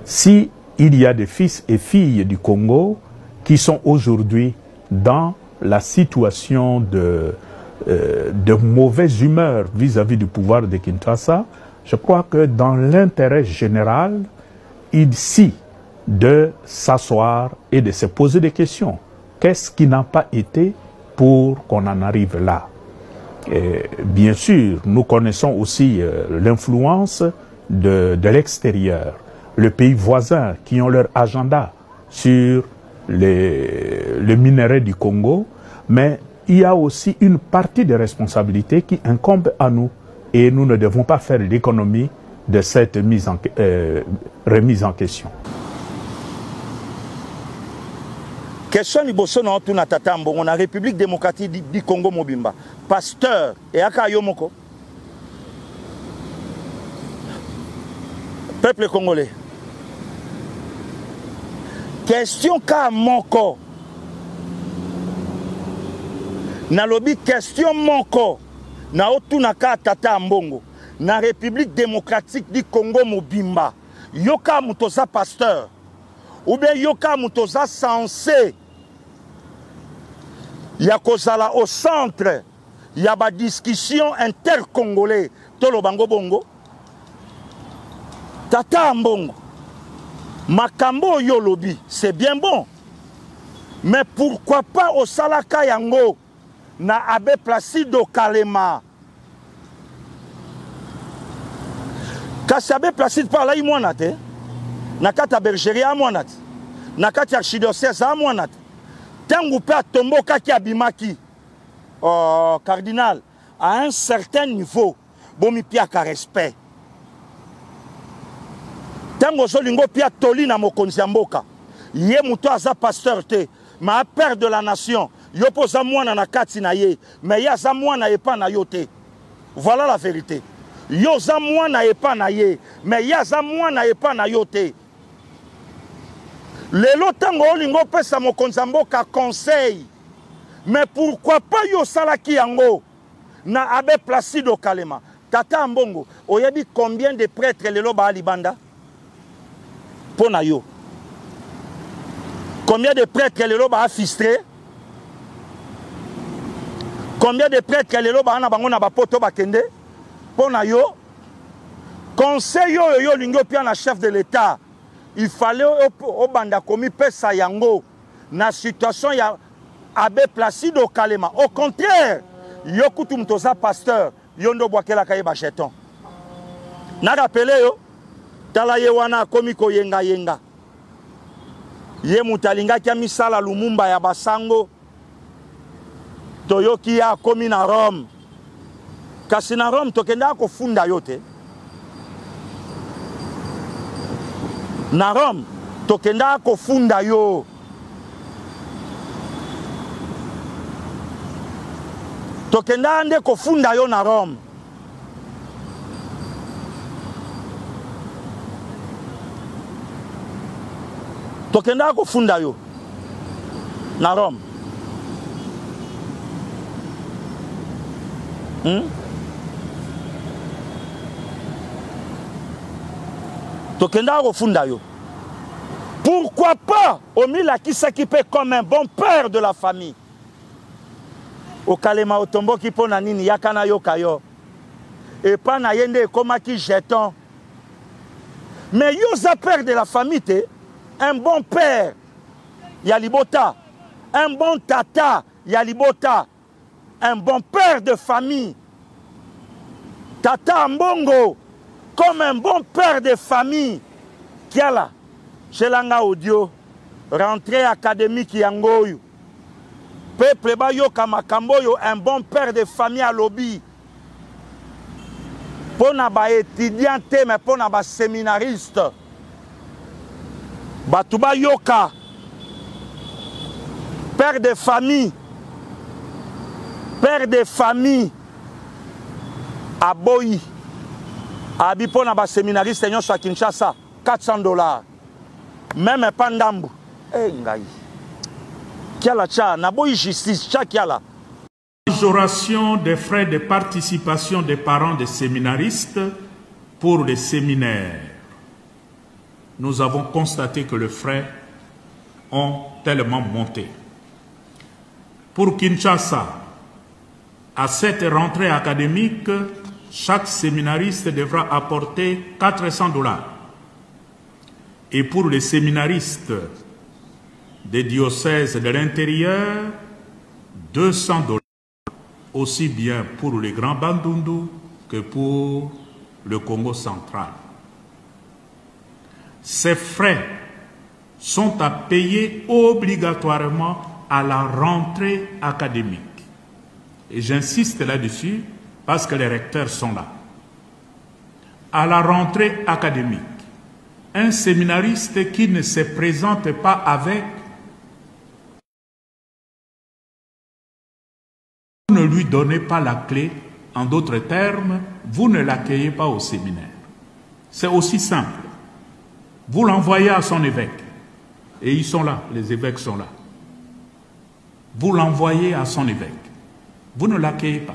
Si il y a des fils et filles du Congo qui sont aujourd'hui dans la situation de mauvaise humeur vis-à-vis du pouvoir de Kinshasa, je crois que dans l'intérêt général, ici, de s'asseoir et de se poser des questions. Qu'est-ce qui n'a pas été pour qu'on en arrive là? Et bien sûr, nous connaissons aussi l'influence de l'extérieur, les pays voisins qui ont leur agenda sur les minerais du Congo, mais il y a aussi une partie des responsabilités qui incombe à nous et nous ne devons pas faire l'économie de cette remise en question. Question liboso na otu na tata mbongo na République démocratique du Congo mobimba. Pasteur et aka yomoko. Peuple congolais. Question ka moko. Na lobi question moko. Na otu na ka tata mbongo. Na République démocratique du Congo mobimba. Yoka mutoza pasteur. Ou bien yoka mutoza censé. Il y a au centre, il y a des discussions intercongolais. Tolo bango bongo. Tata mbongo. Makambo yolobi, c'est bien bon. Mais pourquoi pas au Salaka Yango, na Abbé Placido Kalema. Kasi Abbé Placido parla imouanate. Na kata bergerie amouanate. Na kata archidiocèse amouanate. Tango pe tombo kaki abimaki cardinal à un certain niveau bomi piaka respect tango solingo pia toli na mokonzi ya mboka ye muto aza pasteur te ma père de la nation yo poza mwana na kati na ye mais ya za mwana epa na yo te. Voilà la vérité. Yo za mwana epa na ye mais ya za mwana epa na yo te. Lelo tango olingo pesa mokonzi mboka conseil. Mais pourquoi pas yo salaki yango na Abbé Placido Kalema. Tata mbongo, oyebi combien de prêtres lelo ba libanda? Pona yo. Combien de prêtres lelo ba fistré? Combien de prêtres lelo ba na bango na ba poto ba kende? Pona yo. Conseil yo lingo pia na chef de l'État. Il fallait au banda komi pesa yango na situation ya Abbé Placido Kalema. Au contraire, yo kutu mtoza pasteur, yo ndo bwakela kaye ba jeton. Na rappelé yo, tala ye wana komi ko yenga yenga. Ye mutalinga kia misala Lumumba ya basango. Toyoki ya komi na Rome. Kasi na Rome tokenda ko funda yote. Na Rome, tokenda ko funda yo. Tokenda ande ko funda yo na Rome. Tokenda ko funda yo na Rome. Tokenda ko funda yo. Pourquoi pas Omila qui s'équipe comme un bon père de la famille. Au Kalema Otombo qui pona nini yakana yo kayo. Et pas na yende koma ki jeton. Mais yo za père de la famille te, un bon père Yalibota, un bon tata Yalibota, un bon père de famille. Tata Mbongo comme un bon père de famille. Kiala, chez Langa Audio, rentrée académique Yangoyu. Peuple ba yo kamakambo yo un bon père de famille à lobby. Pour les étudiants, mais pour les séminaristes. Batouba Yoka. Père de famille. Père de famille. Aboyi. Abi pour les séminaristes, ils sont à Kinshasa. $400. Même pas ndambu. Eh, ngai. Kiala cha, naboyi justice, cha kiala. Majoration des frais de participation des parents des séminaristes pour les séminaires. Nous avons constaté que les frais ont tellement monté. Pour Kinshasa, à cette rentrée académique, chaque séminariste devra apporter $400. Et pour les séminaristes des diocèses de l'intérieur, $200. Aussi bien pour les Grands Bandundu que pour le Congo central. Ces frais sont à payer obligatoirement à la rentrée académique. Et j'insiste là-dessus parce que les recteurs sont là. À la rentrée académique, un séminariste qui ne se présente pas avec, vous ne lui donnez pas la clé, en d'autres termes, vous ne l'accueillez pas au séminaire. C'est aussi simple. Vous l'envoyez à son évêque. Et ils sont là, les évêques sont là. Vous l'envoyez à son évêque. Vous ne l'accueillez pas.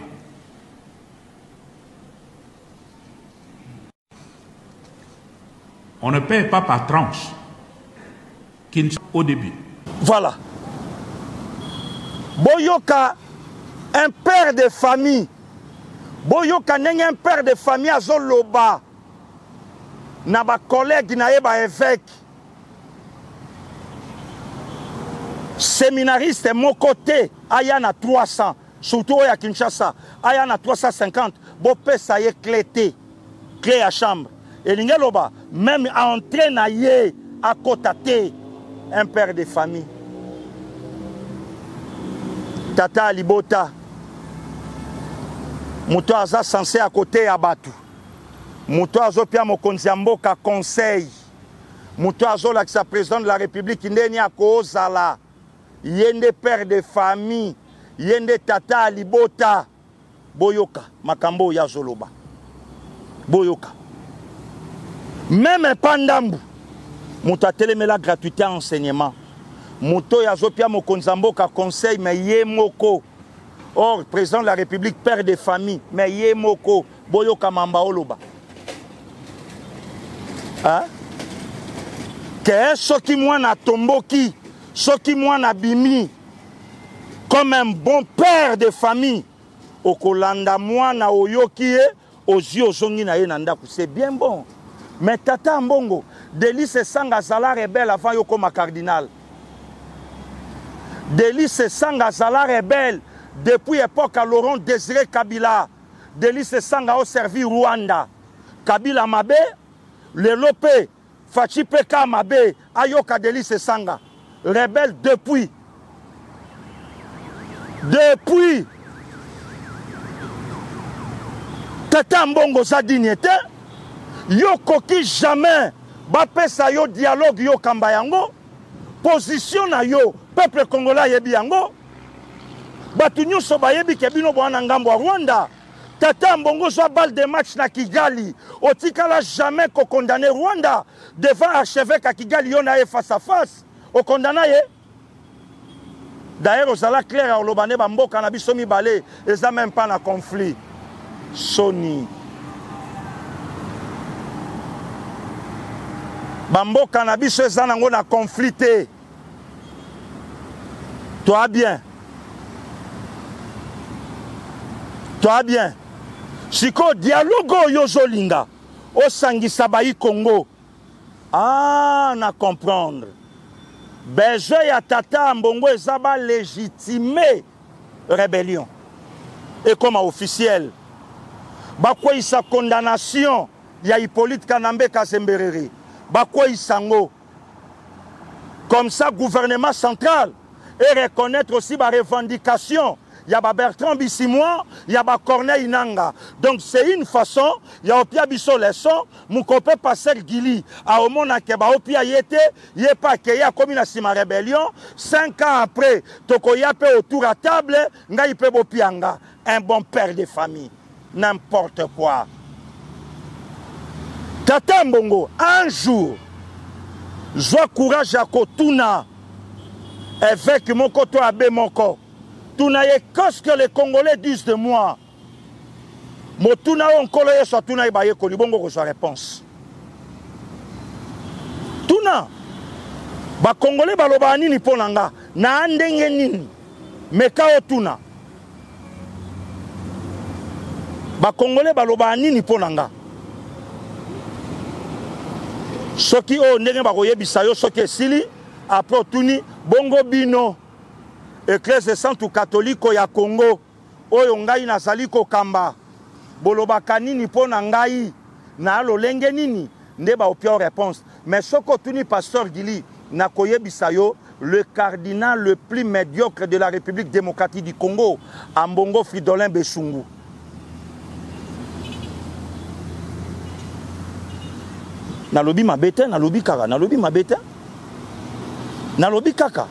On ne paye pas par tranche. Au début. Voilà. Boyoka, un père de famille. Boyoka n'est un père de famille à Zoloba. Na ba collègue na eba évêque. Séminariste mon côté, aya na 300, surtout à Kinshasa, aya na 350. Bo pesa ye clé à chambre. Et l'ingeloba même entrer na ye à côté un père de famille. Tata Libota. Muto aza censé à côté à Batu. Muto azo pia mokonzi mboka conseil. Muto azo la président de la République ndeni a kozala. Yende père de famille, yende tata Libota. Boyoka makambo ya zoloba. Boyoka. Même pandambu. Muto ateleme la gratuité à enseignement. Muto yazo pia mokonzi mboka conseil mais ye moko. Or, président de la République, père de famille, mais Yemoko, Boyoka Mamba Oloba. Hein? Que ce qui moi n'a tomboki, ce qui moi n'a bimi, comme un bon père de famille, au Kolanda moi na oyoki, aux yeux zongi na yenandaku, c'est bien bon. Mais Tata Mbongo, Délice Sanga Zala rebelle avant yoko ma cardinal. Délice Sanga Zala rebelle. Depuis l'époque à Laurent Désiré Kabila, Délice Sanga a servi Rwanda. Kabila Mabe, le Lopé, Fachi Peka Mabe, Ayoka Délice Sanga. Rebelle depuis. Depuis. Tata Mbongo sa dignité. Yo koki jamais. Bapé sa yo dialogue yo kambayango. Position na yo. Peuple congolais yebi yango. Batu nyonso bayebi ke bino bwana ngambo Rwanda. Tata Mbongo soit balle de match na Kigali. Otikala jamais ko condamner Rwanda devant archevêque à Kigali yona face à face. O condamna ye. D'ailleurs osala clair à lobane ba mboka na biso mibale eza même pas na conflit. Soni. Ba mboka na biso eza nango na conflit te. Toi bien. Toi bien. Siko dialogue yozolinga. O sangisa bayi Congo. Ah, na comprendre. Besoin ya Tata Mbongo ezaba légitimer rébellion. Et comme officiel. Bakwa isa condamnation ya Hippolyte Kanambe Kazembereri. Bakwa isango. Comme ça, gouvernement central et reconnaître aussi ma revendication. il y a Bertrand Bissimois, il y a Corneille Nanga. Donc c'est une façon, il y a Opia Bisso leçon, mon copain Passer Gili, à Omona Keba Opia Yete, Yepa Keya comme une Sima rébellion, 5 ans après, Tokoyape autour à table, Ngaïpe Bopianga, un bon père de famille, n'importe quoi. Tata Mbongo, un jour, j'ai courage à Kotuna, avec mon koto abe mon corps. Tuna ye qu'est-ce que les Congolais disent de moi. Mo tuna on koloye so tuna e baye koli bongo ko sa réponse. Tuna ba Congolais baloba nini ponanga na ndenge nini meka o tuna. Ba Congolais baloba nini ponanga. Soki o ndenge ba koyebisa yo soki esili après tuni bongo bino Église Sainte catholique ya Congo oyo ngai nazali kokamba bolobaka nini pona ngai na lolenge nini nde ba opia réponse mais soko tuni pasteur Gili na koyebisa yo le cardinal le plus médiocre de la République démocratique du Congo Ambongo Fridolin Besungu. Nalobi mabete, nalobi kaka, nalobi mabete, nalobi kaka.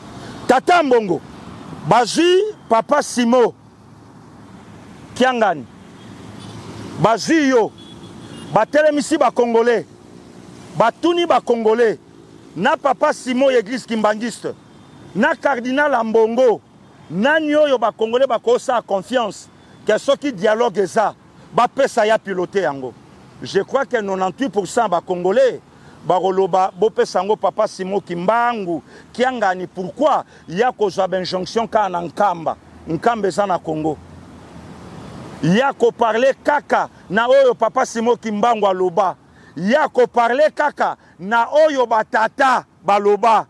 Tata Mbongo, bazui papa Simo, Kiangani, bazui yo, batelemisi ba Congolais, batuni ba Congolais, na papa Simo église kimbangiste, na cardinal Ambongo, na nyoyo ba Congolais ba kosa confiance, que ceux qui dialoguent ça, ba pesa ya piloter yango. Je crois que 98% ba Congolais baroloba bope sango papa Simo Kimbangu Kiangani pourquoi il y a kozwa injonction kana nkamba nkambe sana Congo il y a ko parler kaka na oyo papa Simo Kimbangu aloba il y a ko parler kaka na oyo batata baloba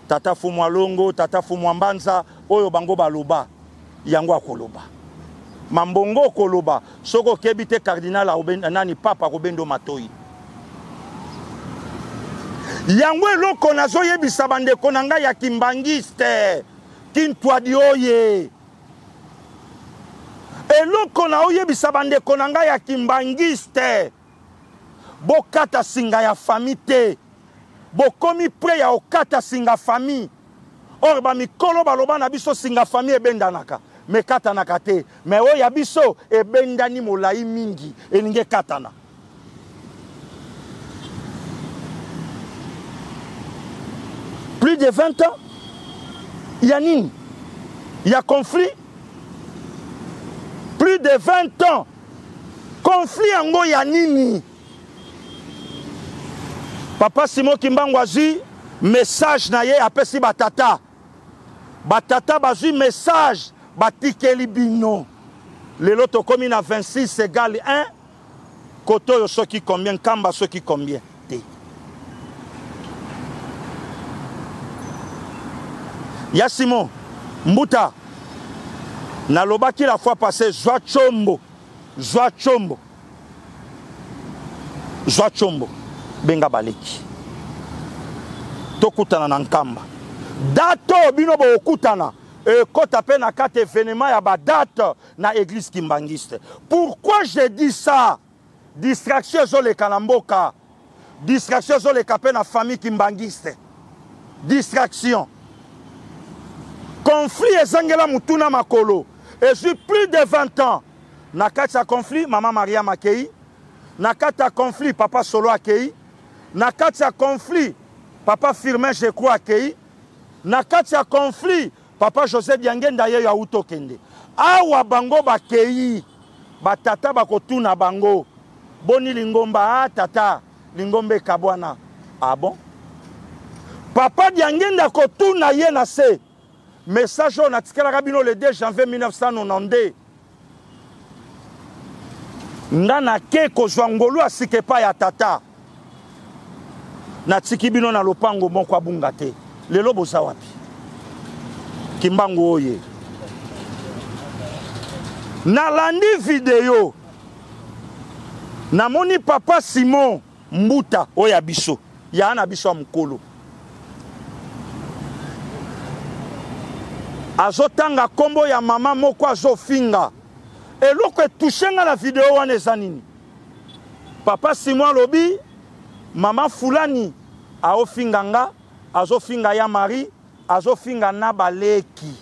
tata Fumwa Longo tata Fumwa Mbanza oyo bango baloba yango akoloba Mambongo koloba soko kebite cardinal nani papa Robendo Matoi yango eloko nazo yebisa bandeko na ngai ya kimbangiste kintwa dioye eloko na oyebisa bandeko na ngai ya kimbangiste bokata singa ya famille te bokomi pre ya okata singa famille or ba mikolo baloba na biso singa famille ebendanaka me katana kate me o ya biso ebendani molai mingi elinge katana plus de 20 ans il y a nini il y a conflit plus de 20 ans conflit yango ya nini papa Simo Kimbangu azui message na ye apesi batata bazui message batikeli bino lelo tokomi na 26 égale 1 koto yo soki combien kamba soki combien te ya Simon Mbuta nalobaki la fois passée zwa chombo benga baleki tokutana na nkamba dato bino bokutana kota pe na kate événement ya ba date na église kimbangiste. Pourquoi je dis ça? Distraction zole kanamboka. Distraction zole kape na famille kimbangiste. Distraction. Conflit ezangela mutuna makolo. Et j'ai plus de 20 ans. Na kati ya conflit maman Maria Makei. Na kati ya conflit papa Solo Akei. Na kati ya conflit papa Firmin je crois Akei. Na kati ya conflit papa José Diangenda ye ya uto kende. Awa bango bakei batata bakotuna bango. Boni lingomba tata lingombe kabwana. Ah bon? Papa Diangenda kotuna ye na se. Message on a tikela rabino le 2 janvier 1992. Ngana ke kozwa ngolu asike pa ya tata. Na tiki bino na lopango mon kwa bunga te. Lelo boza wapi? Kimbangu oye. Na landi video. Na moni papa Simon Mbuta oya biso. Ya ana biso mkolo. azotanga kombo ya mama moko azofinga eloko etouchenga la vidéo wana eza nini papa Simon lobi mama fulani aofinga nga azofinga ya mari azofinga na baleki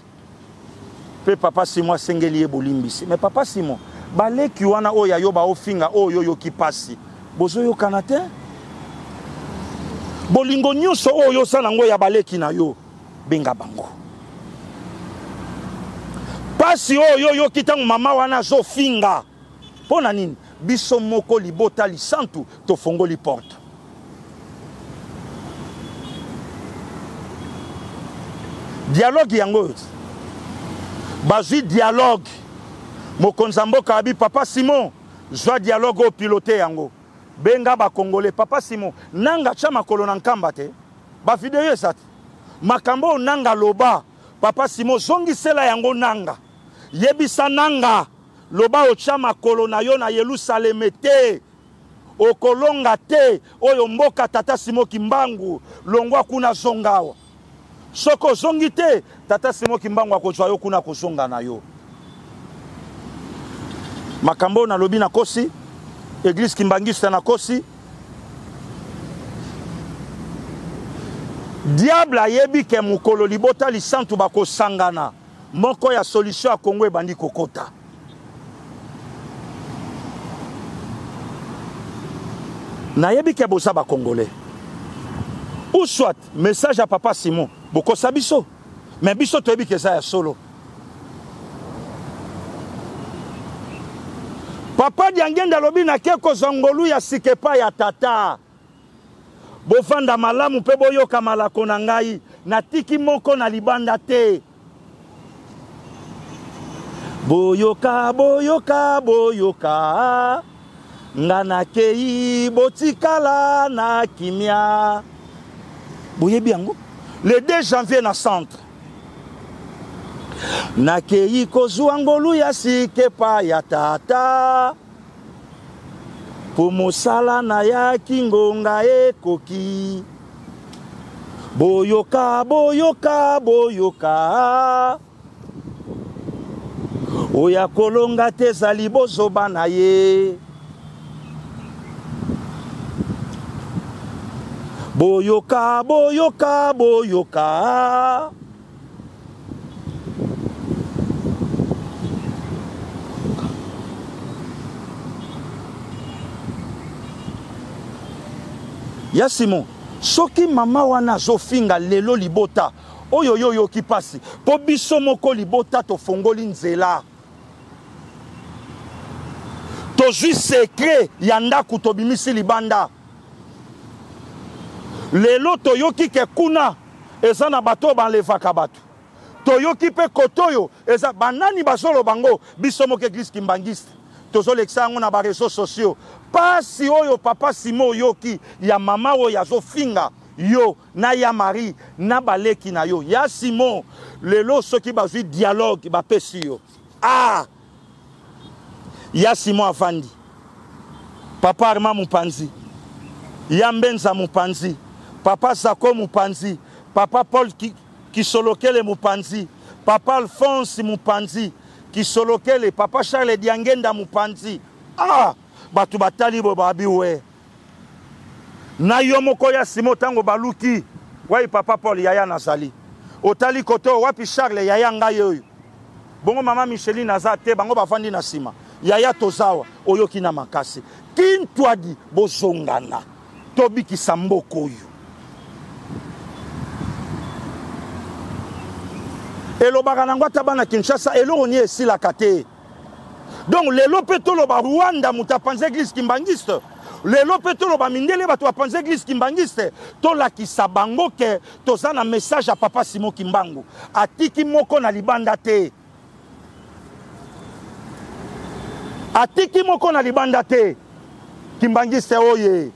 pe papa Simon asengeli ye bolimbisi mais papa Simon baleki wana oyo yo baofinga oyo yoki pasi bozoyokana te bolingo nyonso oyo osala ngo ya baleki na yo benga bango pasi oyo yoki ntango mama wana azofinga mpo na nini biso moko libota lisantu tofongoli porte dialogue yango bazwi dialogue mokonzi mboka abi papa Simon zwa dialogue au piloté yango benga ba congolais papa Simon nanga tcha makolo na nkamba te ba video esat makambo nanga loba papa Simon zongisela yango nanga yebisa nanga loba o tcha makolo na yo na Yerusalem te okolonga te oyo mboka tata Simon Kimbangu longwa kuna zongawa soko zongi te tata Simon Kimbangu akozwa yo kuna kozonga na yo makambo na lobi na kosi église Kimbangiste na kosi diable ayebi ke mukolo libota lisantu bakosangana moko ya solution ya Kongo ebandi kokota na yebi ke bosa ba congolais ou soit message à papa Simon bokosa biso mais biso toyebi ke ça ya solo papa diangenda lobi na keko zongolu ya sikepa ya tata bofanda malamu pe boyoka malako na ngai natiki moko na libanda te boyoka boyoka boyoka ngana kei botikala na kimia boyebi yango le 2 janvier na centre nakei kozwa ngolu ya sikepa ya tata po mosala na ya kingonga ekoki boyoka boyoka boyoka oya kolonga te zali bozoba na ye boyoka boyoka boyoka ya Simon soki mama wana zofinga lelo libota oyo yo ki pasi po biso moko libota to fongoli nzela to zui secret ya ndaku to bimisi libanda lelo to yoki ke kuna eza na bato banlevaka bato to yoki pe kotoyo eza banani basolo bango biso moko église Kimbangiste tozolekisa yango na ba réseaux sociaux pasi oyo papa Simon yoki ya mama oyo azofinga yo na ya mari na baleki na yo ya Simon lelo soki bazwi dialogue bapesi yo ya Simon afandi papa Arma Mupanzi ya Mbenza Mupanzi papa Zako Mupanzi papa Paul Kisolokele Mupanzi papa Alphonse Mupanzi Kisolokele papa Charles Diangenda Mupanzi batu batali bo babi we na yo moko ya Simon tango baluki wai papa Paul yaya nazali otali koto wapi Charles yaya ngai oyo bongo mama Micheline azate bango bafandi na sima yaya tozawa oyoki na makasi kintwadi bozongana tobiki samboko oyo elobaka nango tabana Kinshasa eloko ni esila kate donc lelo petolo ba Rwanda mutapanze église Kimbangiste lelo petolo ba mindele ba tuapanze église Kimbangiste to la kisabango ke tozana message à papa Simon Kimbangu atiki moko na libanda te atiki moko na libanda te Kimbangiste oye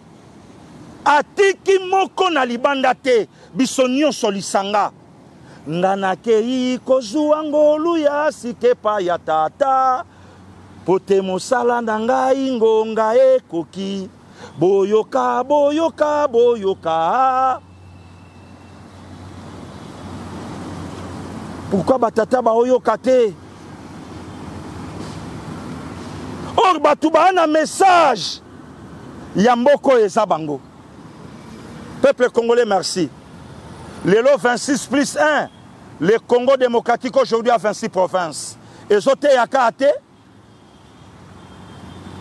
atiki moko na libanda te biso nyonso lisanga ngana kei kozwa ngolu ya sikepa ya tata pote mosala na ngai ngonga ekoki boyoka boyoka boyoka Pourquoi batata ba oyo kate? Or batuba un message. Yamboko eza bango. Peuple congolais, merci. Lelo 26 plus 1. Le Congo démocratique aujourd'hui a 26 provinces. Et zote yakate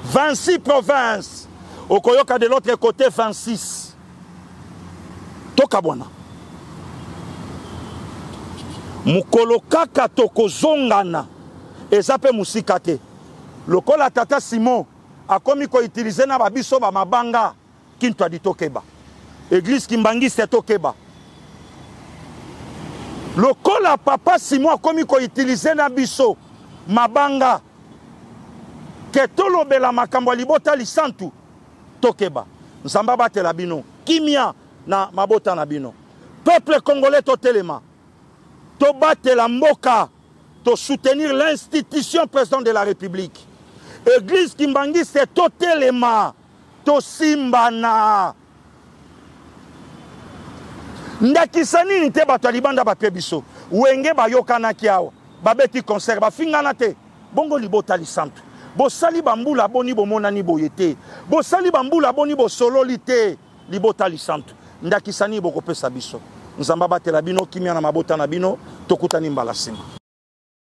26 provinces. Au Koyoka de l'autre côté 26. Tokabwana. Mukolo kaka toko zongana. Ezape musikate. Lokola tata Simon a komi ko utiliser na babiso ba mabanga kinto di tokeba. Église Kimbangi c'est tokeba. Lokola papa Simon a komi ko utiliser na biso mabanga ke tolobela makambo libota lisantu tokeba. Nzamba batela bino. Kimia na mabota na bino. Peuple congolais totelema. To batela mboka. To soutenir l'institution président de la République. Église Kimbangi c'est totelema. To simbana. Ndakisani nite bato libanda bape biso. Wenge bayokana kiawa. Babeti concert bafingana te. Bongo libota lisantu. Bo sali bambula boni bo monani boyete. Bo sali bambula boni bo sololite libota lisantu. Ndakisani boko pesa biso. Nzamba batela bino kimia na mabota na bino tokutani mbala sima.